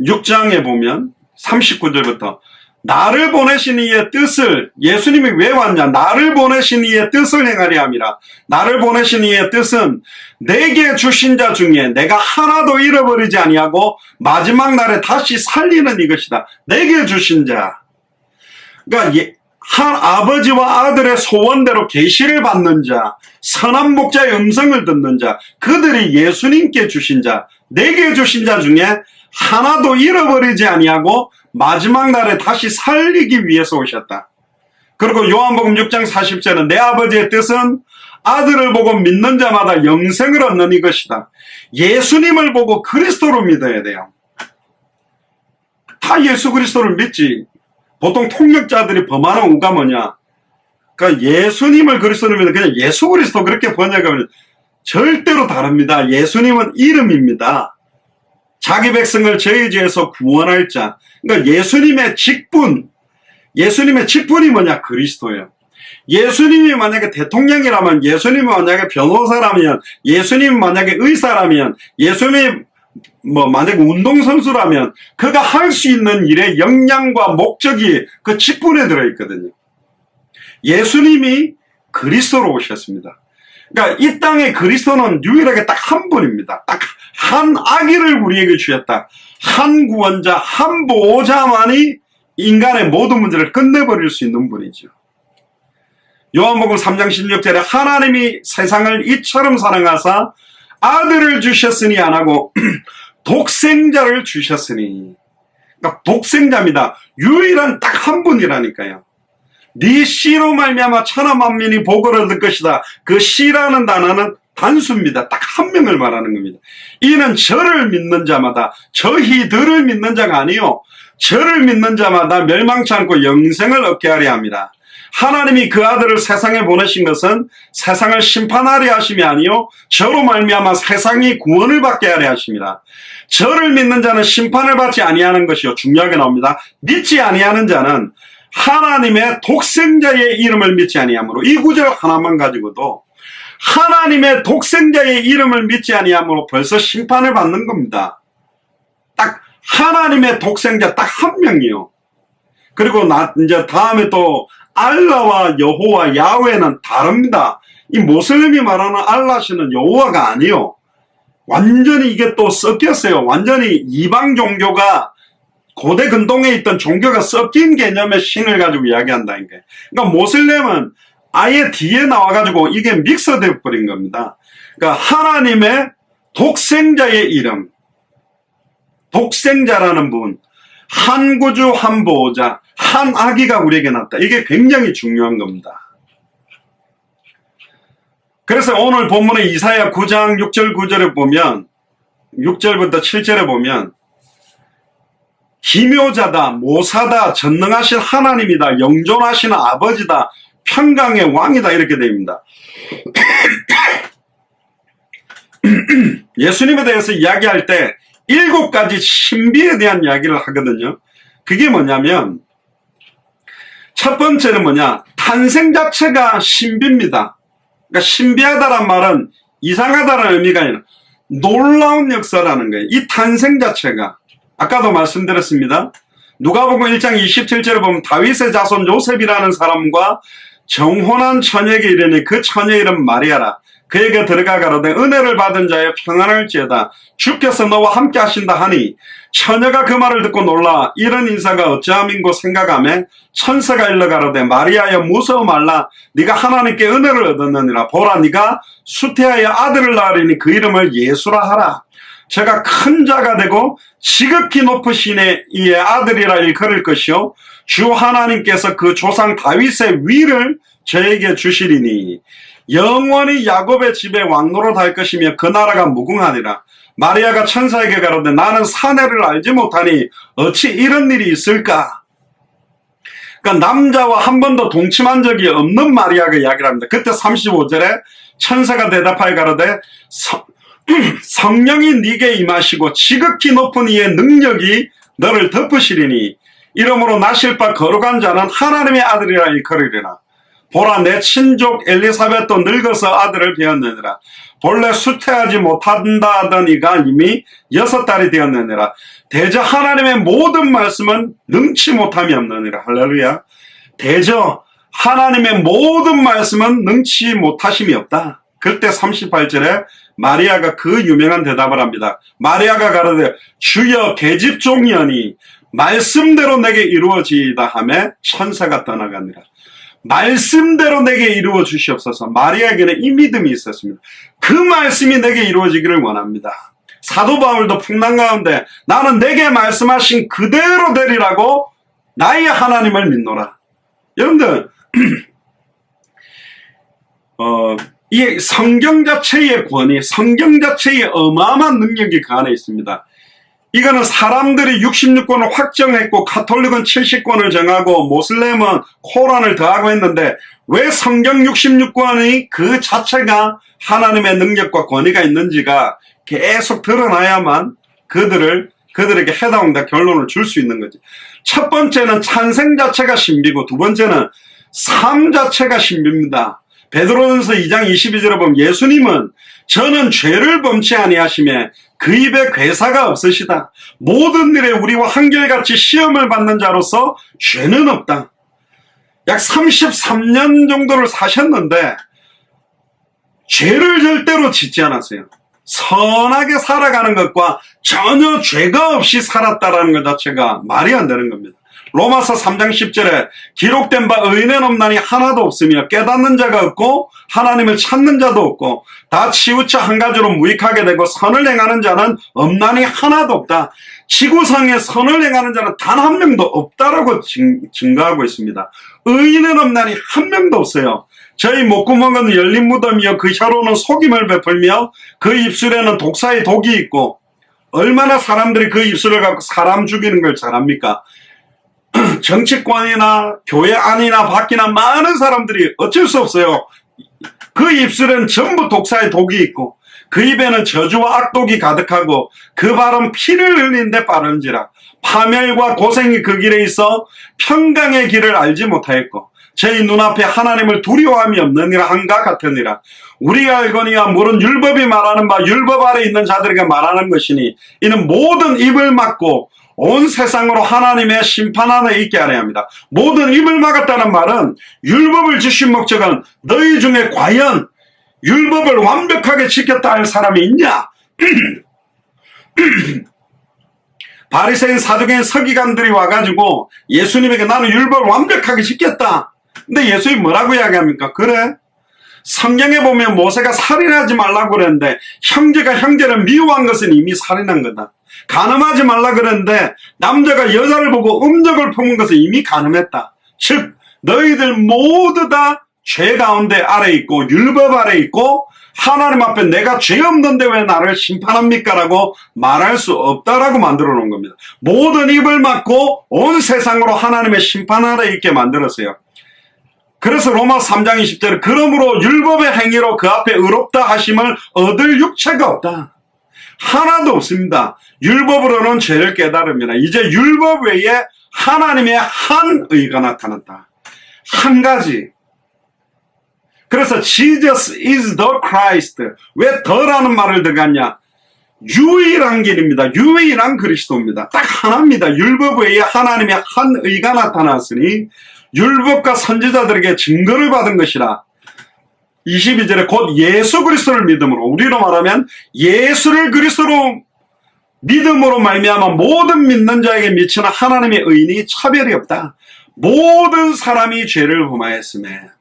6장에 보면 39절부터 나를 보내신 이의 뜻을, 예수님이 왜 왔냐? 나를 보내신 이의 뜻을 행하려 함이라. 나를 보내신 이의 뜻은 내게 주신 자 중에 내가 하나도 잃어버리지 아니하고 마지막 날에 다시 살리는 이것이다. 내게 주신 자. 그러니까 한 아버지와 아들의 소원대로 계시를 받는 자, 선한 목자의 음성을 듣는 자, 그들이 예수님께 주신 자, 내게 주신 자 중에 하나도 잃어버리지 아니하고 마지막 날에 다시 살리기 위해서 오셨다. 그리고 요한복음 6장 40절은 내 아버지의 뜻은 아들을 보고 믿는 자마다 영생을 얻는 이것이다. 예수님을 보고 그리스도로 믿어야 돼요. 다 예수 그리스도를 믿지. 보통 통역자들이 범하는 우가 뭐냐? 그러니까 예수님을 그리스도로 믿는, 그냥 예수 그리스도 그렇게 번역하면 절대로 다릅니다. 예수님은 이름입니다. 자기 백성을 저희지에서 구원할 자. 그러니까 예수님의 직분이 뭐냐? 그리스도예요. 예수님이 만약에 대통령이라면, 예수님이 만약에 변호사라면, 예수님이 만약에 의사라면, 예수님이 만약에 운동선수라면 그가 할 수 있는 일의 역량과 목적이 그 직분에 들어있거든요. 예수님이 그리스도로 오셨습니다. 그러니까 이 땅에 그리스도는 유일하게 딱 한 분입니다. 딱 한 아기를 우리에게 주셨다. 한 구원자, 한 보호자만이 인간의 모든 문제를 끝내버릴 수 있는 분이죠. 요한복음 3장 16절에 하나님이 세상을 이처럼 사랑하사 아들을 주셨으니 안 하고 독생자를 주셨으니. 그러니까 독생자입니다. 유일한 딱 한 분이라니까요. 네 씨로 말미암아 천하 만민이 복을 얻을 것이다. 그 씨라는 단어는 단수입니다. 딱 한 명을 말하는 겁니다. 이는 저를 믿는 자마다, 저희들을 믿는 자가 아니요, 저를 믿는 자마다 멸망치 않고 영생을 얻게 하려 합니다. 하나님이 그 아들을 세상에 보내신 것은 세상을 심판하려 하심이 아니요 저로 말미암아 세상이 구원을 받게 하려 하심이라. 저를 믿는 자는 심판을 받지 아니하는 것이요, 중요하게 나옵니다. 믿지 아니하는 자는 하나님의 독생자의 이름을 믿지 아니하므로, 이 구절 하나만 가지고도 하나님의 독생자의 이름을 믿지 아니하므로 벌써 심판을 받는 겁니다. 딱 하나님의 독생자 딱 한 명이요. 그리고 이제 다음에 또 알라와 여호와, 야훼는 다릅니다. 이 모슬림이 말하는 알라시는 여호와가 아니요. 완전히 이게 또 섞였어요. 완전히 이방 종교가, 고대 근동에 있던 종교가 섞인 개념의 신을 가지고 이야기한다니까요. 그러니까 모슬렘은 아예 뒤에 나와가지고 이게 믹서되어 버린 겁니다. 그러니까 하나님의 독생자의 이름, 독생자라는 분, 한 구주, 한 보호자, 한 아기가 우리에게 났다. 이게 굉장히 중요한 겁니다. 그래서 오늘 본문의 이사야 9장 6절 9절에 보면, 6절부터 7절에 보면 기묘자다, 모사다, 전능하신 하나님이다, 영존하시는 아버지다, 평강의 왕이다, 이렇게 됩니다. 예수님에 대해서 이야기할 때 7가지 신비에 대한 이야기를 하거든요. 그게 뭐냐면, 첫 번째는 뭐냐? 탄생 자체가 신비입니다. 그러니까 신비하다란 말은 이상하다는 의미가 아니라 놀라운 역사라는 거예요. 이 탄생 자체가. 아까도 말씀드렸습니다. 누가복음 1장 27절에 보면 다윗의 자손 요셉이라는 사람과 정혼한 처녀에게 이르니 그 처녀 이름 마리아라. 그에게 들어가 가로되 은혜를 받은 자여 평안할지어다. 주께서 너와 함께 하신다 하니 처녀가 그 말을 듣고 놀라 이런 인사가 어찌함인고 생각하며 천사가 일러 가로되 마리아여 무서워 말라. 네가 하나님께 은혜를 얻었느니라. 보라, 네가 수태하여 아들을 낳으리니 그 이름을 예수라 하라. 제가 큰 자가 되고 지극히 높으신 이의 아들이라 일컬을 것이요 주 하나님께서 그 조상 다윗의 위를 저에게 주시리니 영원히 야곱의 집에 왕노릇 할 것이며 그 나라가 무궁하니라. 마리아가 천사에게 가로되 나는 사내를 알지 못하니 어찌 이런 일이 있을까? 그러니까 남자와 한 번도 동침한 적이 없는 마리아가 이야기를 합니다. 그때 35절에 천사가 대답하여 가로되 성령이 네게 임하시고 지극히 높은 이의 능력이 너를 덮으시리니 이러므로 나실 바 거룩한 자는 하나님의 아들이라 일컬으리라. 보라, 내 친족 엘리사벳도 늙어서 아들을 배었느니라. 본래 수태하지 못한다 하던 이가 이미 6달이 되었느니라. 대저 하나님의 모든 말씀은 능치 못함이 없느니라. 할렐루야. 대저 하나님의 모든 말씀은 능치 못하심이 없다. 그때 38절에 마리아가 그 유명한 대답을 합니다. 마리아가 가로되 주여 계집종이오니 말씀대로 내게 이루어지이다 하며 천사가 떠나가니라. 말씀대로 내게 이루어 주시옵소서. 마리아에게는 이 믿음이 있었습니다. 그 말씀이 내게 이루어지기를 원합니다. 사도 바울도 풍랑 가운데 나는 내게 말씀하신 그대로 되리라고 나의 하나님을 믿노라. 여러분들 이 성경 자체의 권위, 성경 자체의 어마어마한 능력이 그 안에 있습니다. 이거는 사람들이 66권을 확정했고 가톨릭은 70권을 정하고 모슬렘은 코란을 더하고 했는데 왜 성경 66권이 그 자체가 하나님의 능력과 권위가 있는지가 계속 드러나야만 그들에게 해당한다 결론을 줄 수 있는 거지. 첫 번째는 찬생 자체가 신비고 두 번째는 삶 자체가 신비입니다. 베드로전서 2장 22절에 보면 예수님은 저는 죄를 범치 아니하시며 그 입에 괴사가 없으시다. 모든 일에 우리와 한결같이 시험을 받는 자로서 죄는 없다. 약 33년 정도를 사셨는데 죄를 절대로 짓지 않았어요. 선하게 살아가는 것과 전혀 죄가 없이 살았다라는 것 자체가 말이 안 되는 겁니다. 로마서 3장 10절에 기록된 바 의인은 없나니 하나도 없으며 깨닫는 자가 없고 하나님을 찾는 자도 없고 다 치우쳐 한 가지로 무익하게 되고 선을 행하는 자는 없나니 하나도 없다. 지구상에 선을 행하는 자는 단 한 명도 없다라고 증거하고 있습니다. 의인은 없나니 한 명도 없어요. 저희 목구멍은 열린 무덤이요 그 혀로는 속임을 베풀며 그 입술에는 독사의 독이 있고 얼마나 사람들이 그 입술을 갖고 사람 죽이는 걸 잘합니까? 정치권이나 교회 안이나 밖이나 많은 사람들이 어쩔 수 없어요. 그 입술에는 전부 독사의 독이 있고 그 입에는 저주와 악독이 가득하고 그 발은 피를 흘리는데 빠른지라 파멸과 고생이 그 길에 있어 평강의 길을 알지 못하였고 저희 눈앞에 하나님을 두려워함이 없느니라 한가 같으니라. 우리가 알거니와 물은 율법이 말하는 바 율법 아래 있는 자들에게 말하는 것이니 이는 모든 입을 막고 온 세상으로 하나님의 심판 안에 있게 하려 합니다. 모든 입을 막았다는 말은 율법을 주신 목적은 너희 중에 과연 율법을 완벽하게 지켰다 할 사람이 있냐? 바리새인 사두개인 서기관들이 와가지고 예수님에게 나는 율법을 완벽하게 지켰다. 근데 예수님이 뭐라고 이야기합니까? 그래? 성경에 보면 모세가 살인하지 말라고 그랬는데 형제가 형제를 미워한 것은 이미 살인한 거다. 간음하지 말라 그랬는데 남자가 여자를 보고 음욕을 품은 것은 이미 간음했다. 즉 너희들 모두 다 죄 가운데 아래 있고 율법 아래 있고 하나님 앞에 내가 죄 없는데 왜 나를 심판합니까? 라고 말할 수 없다라고 만들어 놓은 겁니다. 모든 입을 막고 온 세상으로 하나님의 심판 아래 있게 만들었어요. 그래서 로마 3장 20절에 그러므로 율법의 행위로 그 앞에 의롭다 하심을 얻을 육체가 없다. 하나도 없습니다. 율법으로는 죄를 깨달습니다. 이제 율법 외에 하나님의 한 의가 나타났다. 한 가지. 그래서 Jesus is the Christ. 왜 더라는 말을 들어갔냐? 유일한 길입니다. 유일한 그리스도입니다. 딱 하나입니다. 율법 외에 하나님의 한 의가 나타났으니 율법과 선지자들에게 증거를 받은 것이라. 22절에 곧 예수 그리스도를 믿음으로, 우리로 말하면 예수를 그리스도로 믿음으로 말미암아 모든 믿는 자에게 미치는 하나님의 의인이 차별이 없다. 모든 사람이 죄를 범하였음에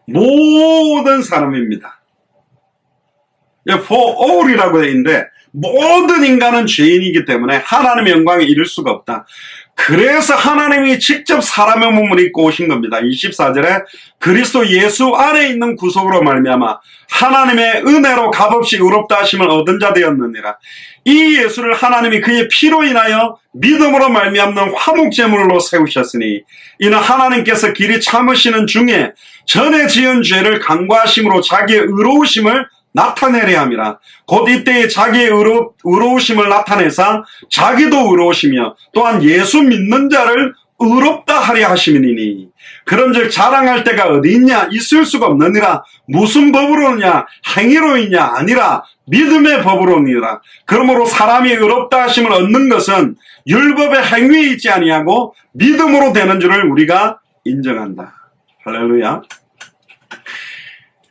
모든 사람입니다. For all이라고 되어 있는데 모든 인간은 죄인이기 때문에 하나님의 영광에 이를 수가 없다. 그래서 하나님이 직접 사람의 몸을 입고 오신 겁니다. 24절에 그리스도 예수 안에 있는 구속으로 말미암아 하나님의 은혜로 값없이 의롭다 하심을 얻은 자 되었느니라. 이 예수를 하나님이 그의 피로 인하여 믿음으로 말미암는 화목제물로 세우셨으니 이는 하나님께서 길이 참으시는 중에 전에 지은 죄를 간과하심으로 자기의 의로우심을 나타내려 함이라. 곧 이때에 자기의 의로우심을 나타내사 자기도 의로우시며 또한 예수 믿는 자를 의롭다 하려 하심이니 그런즉 자랑할 때가 어디 있냐? 있을 수가 없느니라. 무슨 법으로냐? 행위로이냐? 아니라 믿음의 법으로니라. 그러므로 사람이 의롭다 하심을 얻는 것은 율법의 행위에 있지 아니하고 믿음으로 되는 줄을 우리가 인정한다. 할렐루야.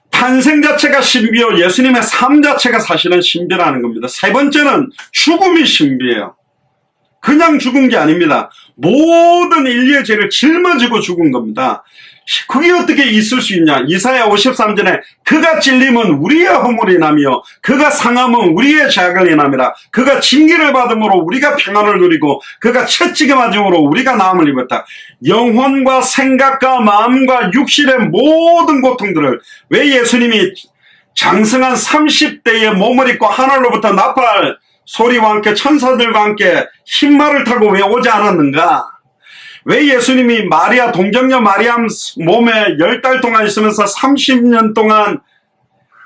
탄생 자체가 신비요 예수님의 삶 자체가 사실은 신비라는 겁니다. 세 번째는 죽음이 신비예요. 그냥 죽은 게 아닙니다. 모든 인류의 죄를 짊어지고 죽은 겁니다. 그게 어떻게 있을 수 있냐? 이사야 53절에 그가 찔림은 우리의 허물이 나며 그가 상함은 우리의 죄악을 인함이라. 그가 징계를 받음으로 우리가 평안을 누리고 그가 채찍에 맞음으로 우리가 나음을 입었다. 영혼과 생각과 마음과 육신의 모든 고통들을 왜 예수님이 장성한 30대의 몸을 입고 하늘로부터 나팔 소리와 함께 천사들과 함께 흰말을 타고 왜 오지 않았는가? 왜 예수님이 마리아 동정녀 마리암 몸에 10달 동안 있으면서 30년 동안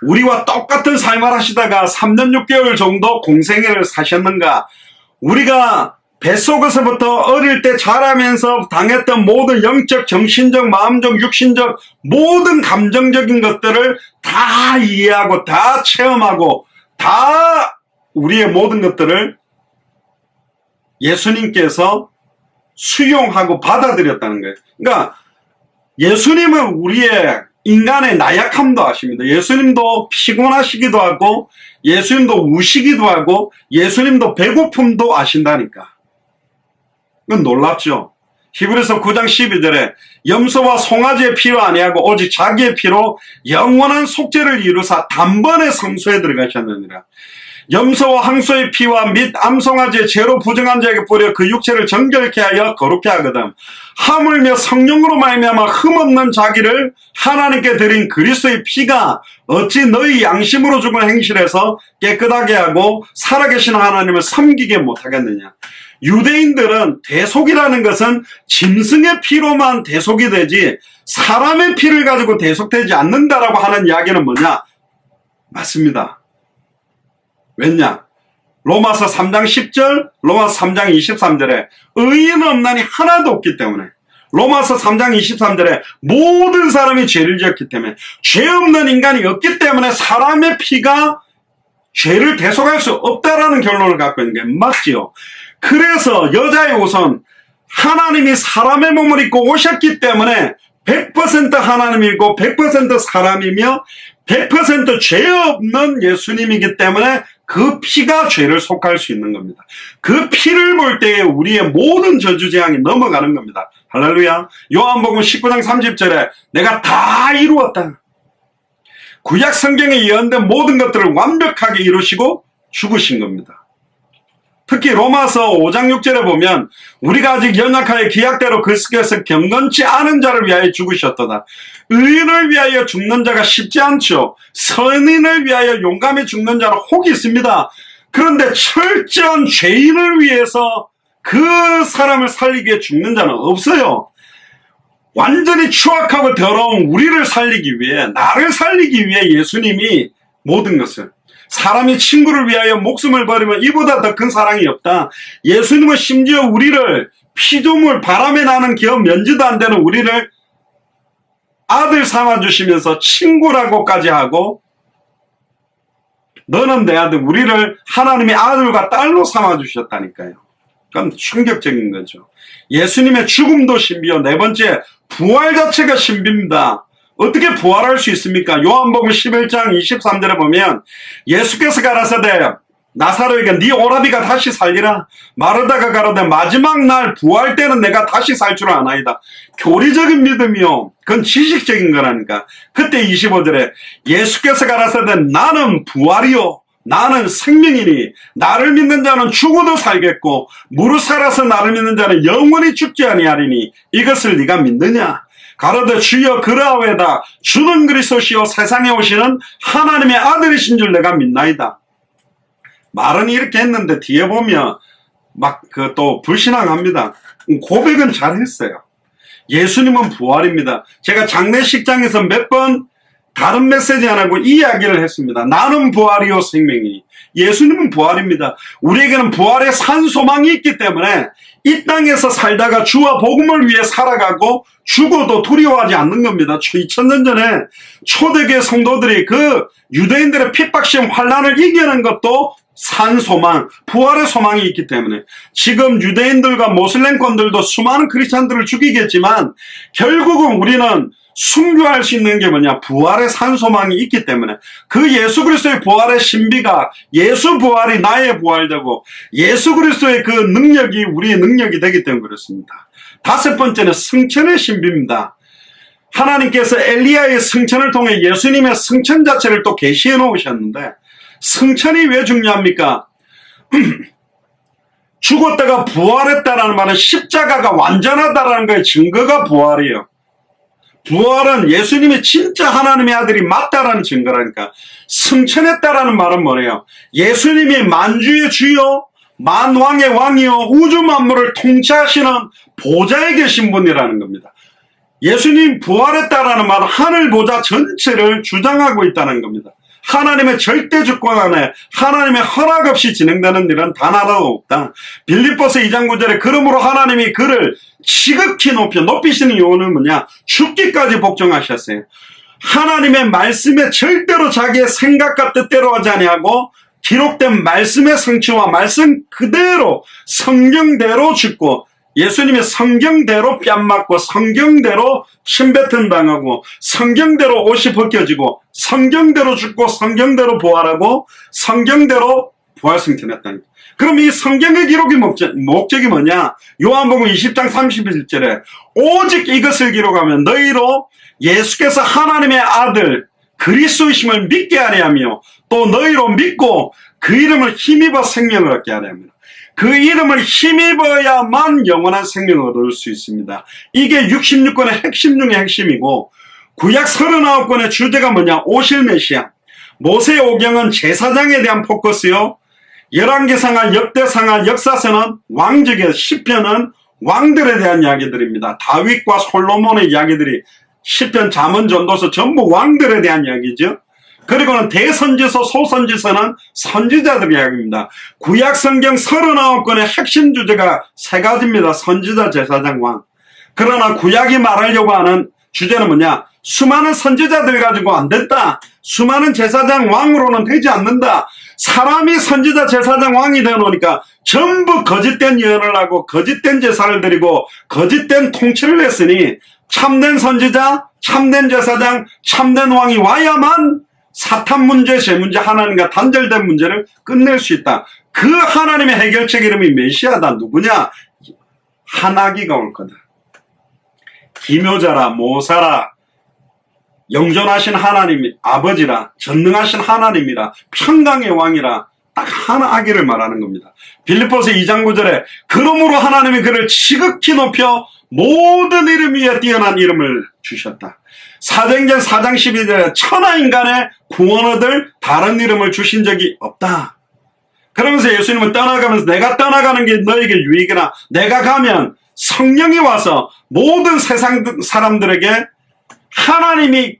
우리와 똑같은 삶을 하시다가 3년 6개월 정도 공생애를 사셨는가? 우리가 뱃속에서부터 어릴 때 자라면서 당했던 모든 영적, 정신적, 마음적, 육신적 모든 감정적인 것들을 다 이해하고 다 체험하고 다 우리의 모든 것들을 예수님께서 수용하고 받아들였다는 거예요. 그러니까 예수님은 우리의 인간의 나약함도 아십니다. 예수님도 피곤하시기도 하고 예수님도 우시기도 하고 예수님도 배고픔도 아신다니까. 그건 놀랍죠. 히브리서 9장 12절에 염소와 송아지의 피로 아니하고 오직 자기의 피로 영원한 속죄를 이루사 단번에 성소에 들어가셨느니라. 염소와 항소의 피와 및 암송아지의 죄로 부정한 자에게 뿌려 그 육체를 정결케 하여 거룩케 하거든. 하물며 성령으로 말미암아 흠없는 자기를 하나님께 드린 그리스도의 피가 어찌 너희 양심으로 죽은 행실에서 깨끗하게 하고 살아계신 하나님을 섬기게 못하겠느냐. 유대인들은 대속이라는 것은 짐승의 피로만 대속이 되지 사람의 피를 가지고 대속되지 않는다라고 하는 이야기는 뭐냐? 맞습니다. 왜냐? 로마서 3장 10절, 로마서 3장 23절에 의인은 없나니 하나도 없기 때문에, 로마서 3장 23절에 모든 사람이 죄를 지었기 때문에, 죄 없는 인간이 없기 때문에 사람의 피가 죄를 대속할 수 없다라는 결론을 갖고 있는 게 맞지요. 그래서 여자의 옷은 하나님이 사람의 몸을 입고 오셨기 때문에 100% 하나님이고 100% 사람이며 100% 죄 없는 예수님이기 때문에 그 피가 죄를 속할 수 있는 겁니다. 그 피를 볼 때에 우리의 모든 저주재앙이 넘어가는 겁니다. 할렐루야. 요한복음 19장 30절에 내가 다 이루었다. 구약 성경에 예언된 모든 것들을 완벽하게 이루시고 죽으신 겁니다. 특히 로마서 5장 6절에 보면 우리가 아직 연약하여 기약대로 그리스도께서 경건치 않은 자를 위하여 죽으셨도다. 의인을 위하여 죽는 자가 쉽지 않죠. 선인을 위하여 용감히 죽는 자는 혹이 있습니다. 그런데 철저한 죄인을 위해서 그 사람을 살리기 위해 죽는 자는 없어요. 완전히 추악하고 더러운 우리를 살리기 위해, 나를 살리기 위해 예수님이 모든 것을, 사람이 친구를 위하여 목숨을 버리면 이보다 더 큰 사랑이 없다. 예수님은 심지어 우리를 피조물, 바람에 나는 기업 면지도 안 되는 우리를 아들 삼아주시면서 친구라고까지 하고, 너는 내 아들, 우리를 하나님의 아들과 딸로 삼아주셨다니까요. 그건 충격적인 거죠. 예수님의 죽음도 신비요. 네 번째, 부활 자체가 신비입니다. 어떻게 부활할 수 있습니까? 요한복음 11장 23절에 보면 예수께서 가라사대 나사로에게 네 오라비가 다시 살리라. 마르다가 가로되 마지막 날 부활 때는 내가 다시 살 줄 아나이다. 교리적인 믿음이요. 그건 지식적인 거라니까. 그때 25절에 예수께서 가라사대 나는 부활이요. 나는 생명이니 나를 믿는 자는 죽어도 살겠고 무릇 살아서 나를 믿는 자는 영원히 죽지 아니하리니 이것을 네가 믿느냐? 가로되 주여 그러하오이다. 주는 그리스도시요 세상에 오시는 하나님의 아들이신 줄 내가 믿나이다. 말은 이렇게 했는데 뒤에 보면 막 또 불신앙합니다. 고백은 잘했어요. 예수님은 부활입니다. 제가 장례식장에서 몇 번 다른 메시지 안 하고 이 이야기를 했습니다. 나는 부활이요 생명이니. 예수님은 부활입니다. 우리에게는 부활의 산 소망이 있기 때문에 이 땅에서 살다가 주와 복음을 위해 살아가고 죽어도 두려워하지 않는 겁니다. 2000년 전에 초대교회 성도들이 그 유대인들의 핍박시험 환란을 이겨낸 것도 산 소망, 부활의 소망이 있기 때문에 지금 유대인들과 모슬렘권들도 수많은 크리스찬들을 죽이겠지만 결국은 우리는 순교할 수 있는 게 뭐냐? 부활의 산 소망이 있기 때문에 그 예수 그리스도의 부활의 신비가 예수 부활이 나의 부활되고 예수 그리스도의 그 능력이 우리의 능력이 되기 때문에 그렇습니다. 다섯 번째는 승천의 신비입니다. 하나님께서 엘리야의 승천을 통해 예수님의 승천 자체를 또 계시해 놓으셨는데 승천이 왜 중요합니까? 죽었다가 부활했다라는 말은 십자가가 완전하다라는 거의 증거가 부활이에요. 부활은 예수님이 진짜 하나님의 아들이 맞다라는 증거라니까. 승천했다라는 말은 뭐래요? 예수님이 만주의 주요, 만왕의 왕이요, 우주 만물을 통치하시는 보좌에 계신 분이라는 겁니다. 예수님 부활했다라는 말은 하늘 보좌 전체를 주장하고 있다는 겁니다. 하나님의 절대 주권 안에 하나님의 허락 없이 진행되는 일은 단 하나도 없다. 빌립보서 2장 9절에 그러므로 하나님이 그를 지극히 높이시는 이유는 뭐냐? 죽기까지 복종하셨어요. 하나님의 말씀에 절대로 자기의 생각과 뜻대로 하지 아니하고 기록된 말씀의 성취와 말씀 그대로 성경대로 죽고 예수님이 성경대로 뺨맞고 성경대로 침뱉음 당하고 성경대로 옷이 벗겨지고 성경대로 죽고 성경대로 부활하고 성경대로 부활승천했다니까. 그럼 이 성경의 기록의 목적이 뭐냐? 요한복음 20장 31절에 오직 이것을 기록하면 너희로 예수께서 하나님의 아들 그리스도이심을 믿게 하려 하며 또 너희로 믿고 그 이름을 힘입어 생명을 얻게 하려 합니다. 그 이름을 힘입어야만 영원한 생명을 얻을 수 있습니다. 이게 66권의 핵심 중의 핵심이고 구약 39권의 주제가 뭐냐? 오실 메시아. 모세 오경은 제사장에 대한 포커스요. 열왕기상하, 역대상하, 역사서는 왕직의 시편은 왕들에 대한 이야기들입니다. 다윗과 솔로몬의 이야기들이 시편, 잠언, 전도서 전부 왕들에 대한 이야기죠. 그리고는 대선지서, 소선지서는 선지자들 이야기입니다. 구약 성경 39권의 핵심 주제가 세 가지입니다. 선지자, 제사장, 왕. 그러나 구약이 말하려고 하는 주제는 뭐냐? 수많은 선지자들 가지고 안 됐다. 수많은 제사장, 왕으로는 되지 않는다. 사람이 선지자, 제사장, 왕이 되어놓으니까 전부 거짓된 예언을 하고 거짓된 제사를 드리고 거짓된 통치를 했으니 참된 선지자, 참된 제사장, 참된 왕이 와야만 사탄 문제, 제 문제, 하나님과 단절된 문제를 끝낼 수 있다. 그 하나님의 해결책 이름이 메시아다. 누구냐? 하나기가 올 거다. 기묘자라, 모사라, 영존하신 하나님, 아버지라, 전능하신 하나님이라, 평강의 왕이라, 딱 하나기를 말하는 겁니다. 빌립보서 2장 9절에 그러므로 하나님이 그를 지극히 높여 모든 이름 위에 뛰어난 이름을 주셨다. 사도행전 4장 12절에 천하인간의 구원 얻을 다른 이름을 주신 적이 없다. 그러면서 예수님은 떠나가면서 내가 떠나가는 게 너에게 유익이나 내가 가면 성령이 와서 모든 세상 사람들에게 하나님이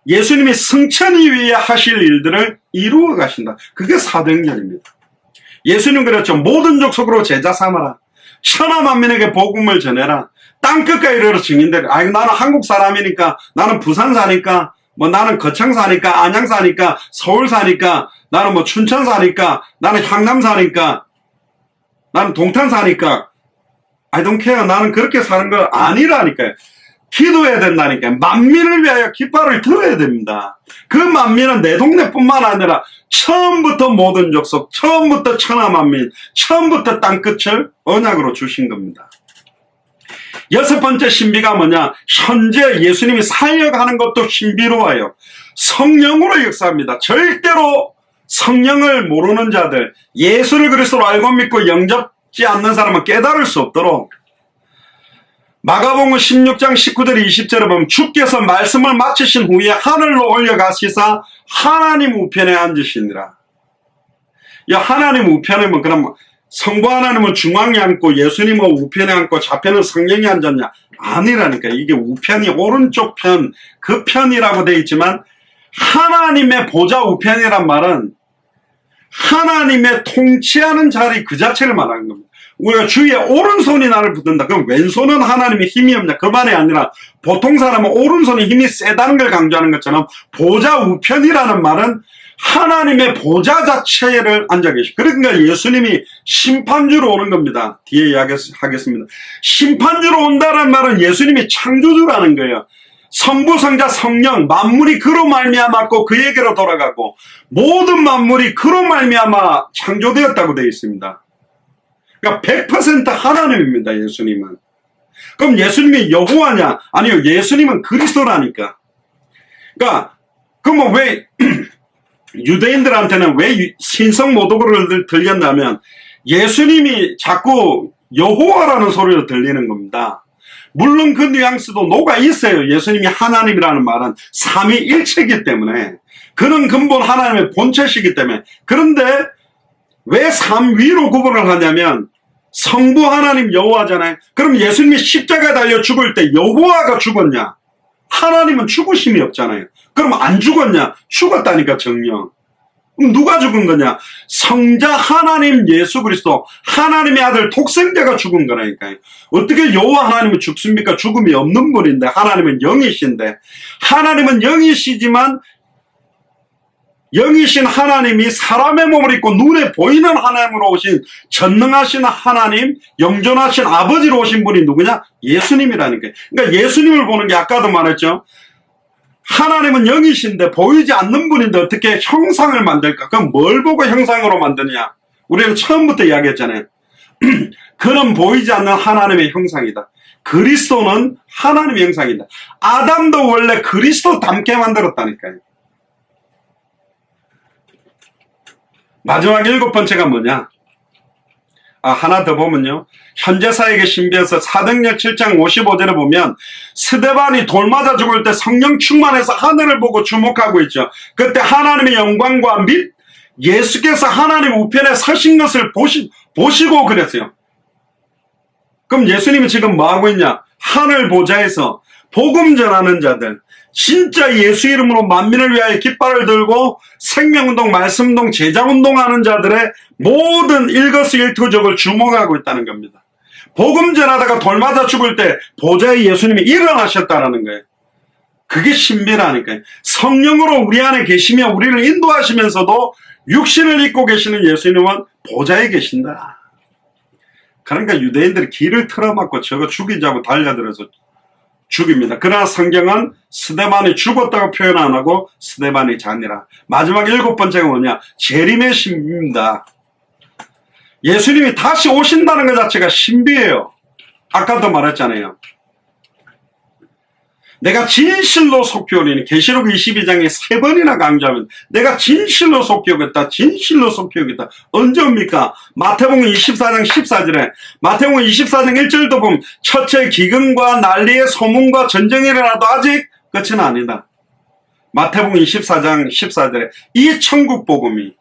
예수님이 승천이 위해 하실 일들을 이루어 가신다. 그게 사도행전입니다. 예수님 그랬죠. 모든 족속으로 제자 삼아라. 천하 만민에게 복음을 전해라. 땅끝까지 이르러 증인되라. 아이고 나는 한국 사람이니까, 나는 부산 사니까, 뭐 나는 거창 사니까, 안양 사니까, 서울 사니까, 나는 뭐 춘천 사니까, 나는 향남 사니까, 나는 동탄 사니까 I don't care. 나는 그렇게 사는 거 아니라니까요. 기도해야 된다니까요. 만민을 위하여 깃발을 들어야 됩니다. 그 만민은 내 동네뿐만 아니라 처음부터 모든 족속, 처음부터 천하만민, 처음부터 땅끝을 언약으로 주신 겁니다. 여섯 번째 신비가 뭐냐? 현재 예수님이 살려가는 것도 신비로워요. 성령으로 역사합니다. 절대로 성령을 모르는 자들, 예수를 그리스도로 알고 믿고 영접지 않는 사람은 깨달을 수 없도록 마가복음 16장 19절 20절에 보면 주께서 말씀을 마치신 후에 하늘로 올려가시사 하나님 우편에 앉으시니라. 이 하나님 우편이면 그럼 성부 하나님은 중앙에 앉고 예수님은 우편에 앉고 좌편은 성령이 앉았냐? 아니라니까. 이게 우편이 오른쪽 편, 그 편이라고 되어 있지만 하나님의 보좌 우편이란 말은 하나님의 통치하는 자리 그 자체를 말하는 겁니다. 우리가 주위에 오른손이 나를 붙든다. 그럼 왼손은 하나님의 힘이 없냐? 그 말이 아니라 보통 사람은 오른손이 힘이 세다는 걸 강조하는 것처럼 보좌 우편이라는 말은 하나님의 보좌 자체를 앉아 계시고, 그러니까 예수님이 심판주로 오는 겁니다. 뒤에 이야기하겠습니다. 심판주로 온다는 말은 예수님이 창조주라는 거예요. 성부, 성자, 성령, 만물이 그로 말미암았고 그에게로 돌아가고 모든 만물이 그로 말미암아 창조되었다고 되어 있습니다. 그러니까 100% 하나님입니다. 예수님은. 그럼 예수님이 여호와냐? 아니요, 예수님은 그리스도라니까. 그러니까 그러면 왜 유대인들한테는 왜 신성 모독을 들렸냐면 예수님이 자꾸 여호와라는 소리로 들리는 겁니다. 물론 그 뉘앙스도 녹아 있어요. 예수님이 하나님이라는 말은 삼위일체이기 때문에, 그는 근본 하나님의 본체시기 때문에. 그런데 왜 삼위로 구분을 하냐면 성부 하나님 여호와잖아요. 그럼 예수님이 십자가에 달려 죽을 때 여호와가 죽었냐? 하나님은 죽으심이 없잖아요. 그럼 안 죽었냐? 죽었다니까, 정령. 그럼 누가 죽은 거냐? 성자 하나님 예수 그리스도, 하나님의 아들 독생자가 죽은 거라니까요. 어떻게 여호와 하나님은 죽습니까? 죽음이 없는 분인데, 하나님은 영이신데, 하나님은 영이시지만 영이신 하나님이 사람의 몸을 입고 눈에 보이는 하나님으로 오신 전능하신 하나님, 영존하신 아버지로 오신 분이 누구냐? 예수님이라니까요. 그러니까 예수님을 보는 게 아까도 말했죠. 하나님은 영이신데 보이지 않는 분인데 어떻게 형상을 만들까? 그럼 뭘 보고 형상으로 만드냐? 우리는 처음부터 이야기했잖아요. 그는 보이지 않는 하나님의 형상이다. 그리스도는 하나님의 형상이다. 아담도 원래 그리스도 닮게 만들었다니까요. 마지막 7번째가 뭐냐? 하나 더 보면요. 현대사에게 신비해서 사도행전 7장 55절에 보면 스데반이 돌 맞아 죽을 때 성령 충만해서 하늘을 보고 주목하고 있죠. 그때 하나님의 영광과 및 예수께서 하나님 우편에 서신 것을 보시고 그랬어요. 그럼 예수님이 지금 뭐하고 있냐? 하늘 보좌에서 복음 전하는 자들, 진짜 예수 이름으로 만민을 위하여 깃발을 들고 생명운동, 말씀운동, 제자운동하는 자들의 모든 일거수일투족을 주목하고 있다는 겁니다. 복음 전하다가 돌 맞아 죽을 때 보좌에 예수님이 일어나셨다는 거예요. 그게 신비라니까요. 성령으로 우리 안에 계시며 우리를 인도하시면서도 육신을 입고 계시는 예수님은 보좌에 계신다. 그러니까 유대인들이 길을 틀어막고 저거 죽이자고 달려들어서 죽입니다. 그러나 성경은 스데반이 죽었다고 표현 안 하고 스데반이 잔이라. 마지막 7번째가 뭐냐? 재림의 신비입니다. 예수님이 다시 오신다는 것 자체가 신비예요. 아까도 말했잖아요. 내가 진실로 속히 오리니, 계시록 22장에 3번이나 강조하면 내가 진실로 속히 오겠다, 진실로 속히 오겠다. 언제 옵니까? 마태복음 24장 14절에, 마태복음 24장 1절도 보면 첫째 기근과 난리의 소문과 전쟁이 일어나도 아직 끝은 아니다. 마태복음 24장 14절에 이 천국 복음이,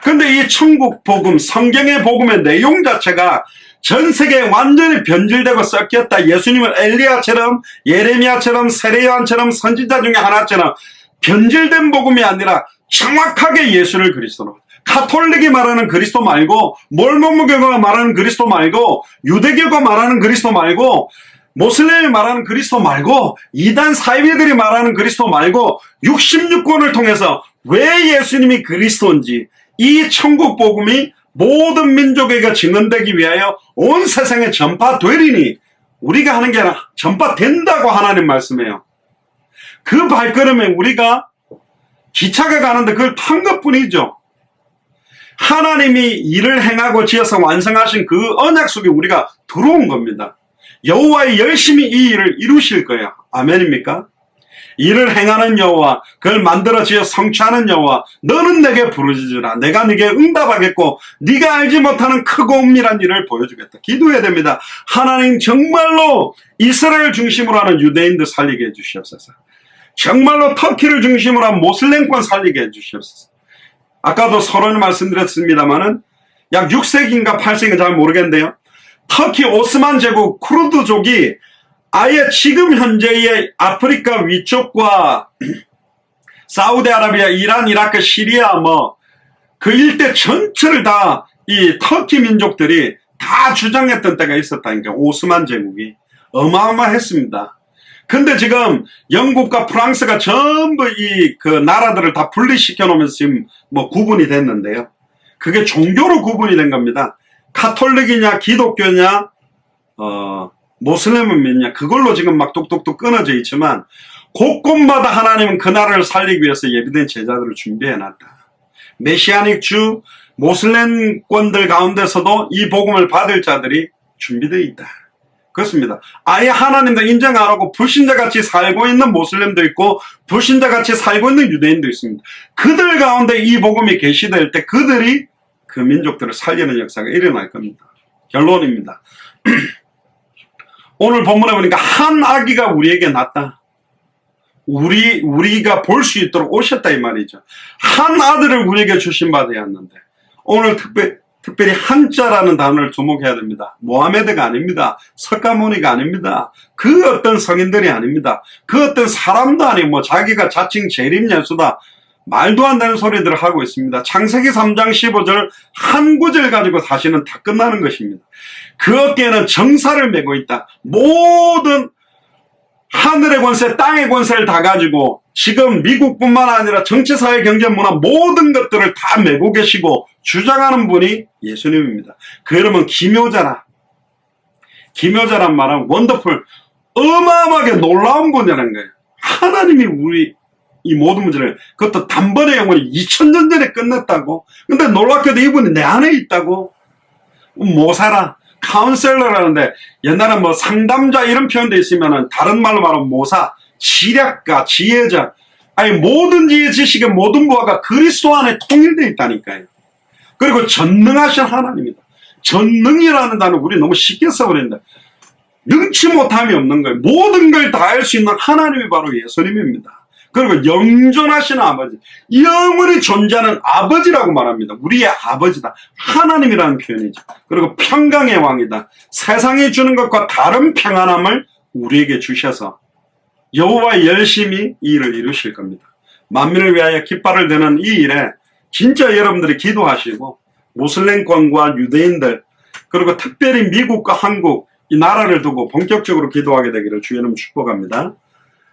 근데 이 천국 복음, 성경의 복음의 내용 자체가 전 세계에 완전히 변질되고 섞였다. 예수님을 엘리야처럼, 예레미야처럼, 세례요한처럼, 선지자 중에 하나처럼 변질된 복음이 아니라 정확하게 예수를 그리스도로, 가톨릭이 말하는 그리스도 말고, 몰몬교가 말하는 그리스도 말고, 유대교가 말하는 그리스도 말고, 모슬렘이 말하는 그리스도 말고, 이단 사이비들이 말하는 그리스도 말고, 66권을 통해서 왜 예수님이 그리스도인지, 이 천국 복음이 모든 민족에게 증언되기 위하여 온 세상에 전파되리니, 우리가 하는 게 아니라 전파된다고 하나님 말씀해요. 그 발걸음에 우리가 기차가 가는데 그걸 탄 것뿐이죠. 하나님이 일을 행하고 지어서 완성하신 그 언약 속에 우리가 들어온 겁니다. 여호와의 열심히 이 일을 이루실 거예요. 아멘입니까? 일을 행하는 여호와, 그걸 만들어 지어 성취하는 여호와, 너는 내게 부르짖으라. 내가 네게 응답하겠고 네가 알지 못하는 크고 은밀한 일을 보여주겠다. 기도해야 됩니다. 하나님 정말로 이스라엘 중심으로 하는 유대인들 살리게 해주시옵소서. 정말로 터키를 중심으로 한 모슬렘권 살리게 해주시옵소서. 아까도 서론을 말씀드렸습니다마는 약 6세기인가 8세기인가 잘 모르겠는데요, 터키 오스만 제국 쿠르드족이 아예 지금 현재의 아프리카 위쪽과 사우디아라비아, 이란, 이라크, 시리아 그 일대 전체를 다 이 터키 민족들이 다 주장했던 때가 있었다니까. 오스만 제국이 어마어마했습니다. 근데 지금 영국과 프랑스가 전부 이 그 나라들을 다 분리시켜 놓으면서 지금 구분이 됐는데요. 그게 종교로 구분이 된 겁니다. 가톨릭이냐 기독교냐 모슬렘은 믿냐, 그걸로 지금 막 뚝뚝뚝 끊어져 있지만 곳곳마다 하나님은 그 나라를 살리기 위해서 예비된 제자들을 준비해놨다. 메시아닉 주, 모슬렘권들 가운데서도 이 복음을 받을 자들이 준비되어 있다. 그렇습니다. 아예 하나님도 인정 안 하고 불신자같이 살고 있는 모슬렘도 있고 불신자같이 살고 있는 유대인도 있습니다. 그들 가운데 이 복음이 계시될 때 그들이 그 민족들을 살리는 역사가 일어날 겁니다. 결론입니다. 오늘 본문에 보니까 한 아기가 우리에게 났다. 우리가 볼 수 있도록 오셨다 이 말이죠. 한 아들을 우리에게 주신 바 되었는데, 오늘 특별히 한자라는 단어를 주목해야 됩니다. 모하메드가 아닙니다. 석가모니가 아닙니다. 그 어떤 성인들이 아닙니다. 그 어떤 사람도 아니고 뭐 자기가 자칭 재림예수다. 말도 안 되는 소리들을 하고 있습니다. 창세기 3장 15절 한 구절 가지고 다시는 다 끝나는 것입니다. 그 어깨에는 정사를 메고 있다. 모든 하늘의 권세, 땅의 권세를 다 가지고 지금 미국뿐만 아니라 정치, 사회, 경제, 문화 모든 것들을 다 메고 계시고 주장하는 분이 예수님입니다. 그 이름은 기묘자라. 기묘자란 말은 원더풀, 어마어마하게 놀라운 분이라는 거예요. 하나님이 우리 이 모든 문제를, 그것도 단번에 영원히 2000년 전에 끝냈다고. 근데 놀랍게도 이분이 내 안에 있다고. 모사라, 카운셀러라는데 옛날에 뭐 상담자 이런 표현도 있으면은 다른 말로 말하면 모사, 지략가, 지혜자, 아니 모든 지혜, 지식의 모든 부하가 그리스도 안에 통일되어 있다니까요. 그리고 전능하신 하나님이다. 전능이라는 단어 우리 너무 쉽게 써버린다. 능치 못함이 없는 거예요. 모든 걸 다 할 수 있는 하나님이 바로 예수님입니다. 그리고 영존하신 아버지, 영원히 존재하는 아버지라고 말합니다. 우리의 아버지다. 하나님이라는 표현이죠. 그리고 평강의 왕이다. 세상이 주는 것과 다른 평안함을 우리에게 주셔서 여호와 열심히 이 일을 이루실 겁니다. 만민을 위하여 깃발을 드는 이 일에 진짜 여러분들이 기도하시고 무슬림권과 유대인들 그리고 특별히 미국과 한국 이 나라를 두고 본격적으로 기도하게 되기를 주의 이름 축복합니다.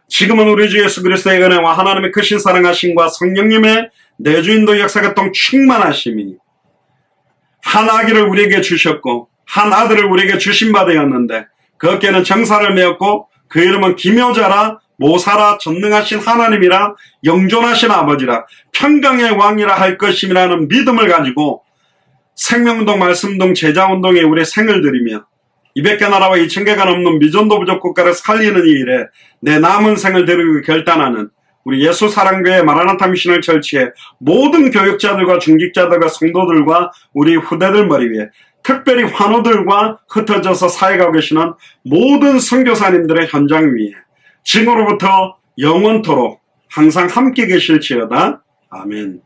지금은 우리 주 예수 그리스도의 은혜와 하나님의 크신 사랑하심과 성령님의 내주인도 역사교통 충만하심이 한 아기를 우리에게 주셨고 한 아들을 우리에게 주신 바 되었는데 그 어깨는 정사를 메었고 그 이름은 기묘자라 모사라 전능하신 하나님이라 영존하신 아버지라 평강의 왕이라 할 것임이라는 믿음을 가지고 생명운동 말씀운동 제자운동에 우리의 생을 들이며 200개 나라와 2000개가 넘는 미전도 부족 국가를 살리는 이 일에 내 남은 생을 드리고 결단하는 우리 예수 사랑교회 마라나타 미션을 철치해 모든 교육자들과 중직자들과 성도들과 우리 후대들 머리 위에 특별히 환우들과 흩어져서 사역하고 계시는 모든 선교사님들의 현장 위에 지금으로부터 영원토록 항상 함께 계실지어다. 아멘.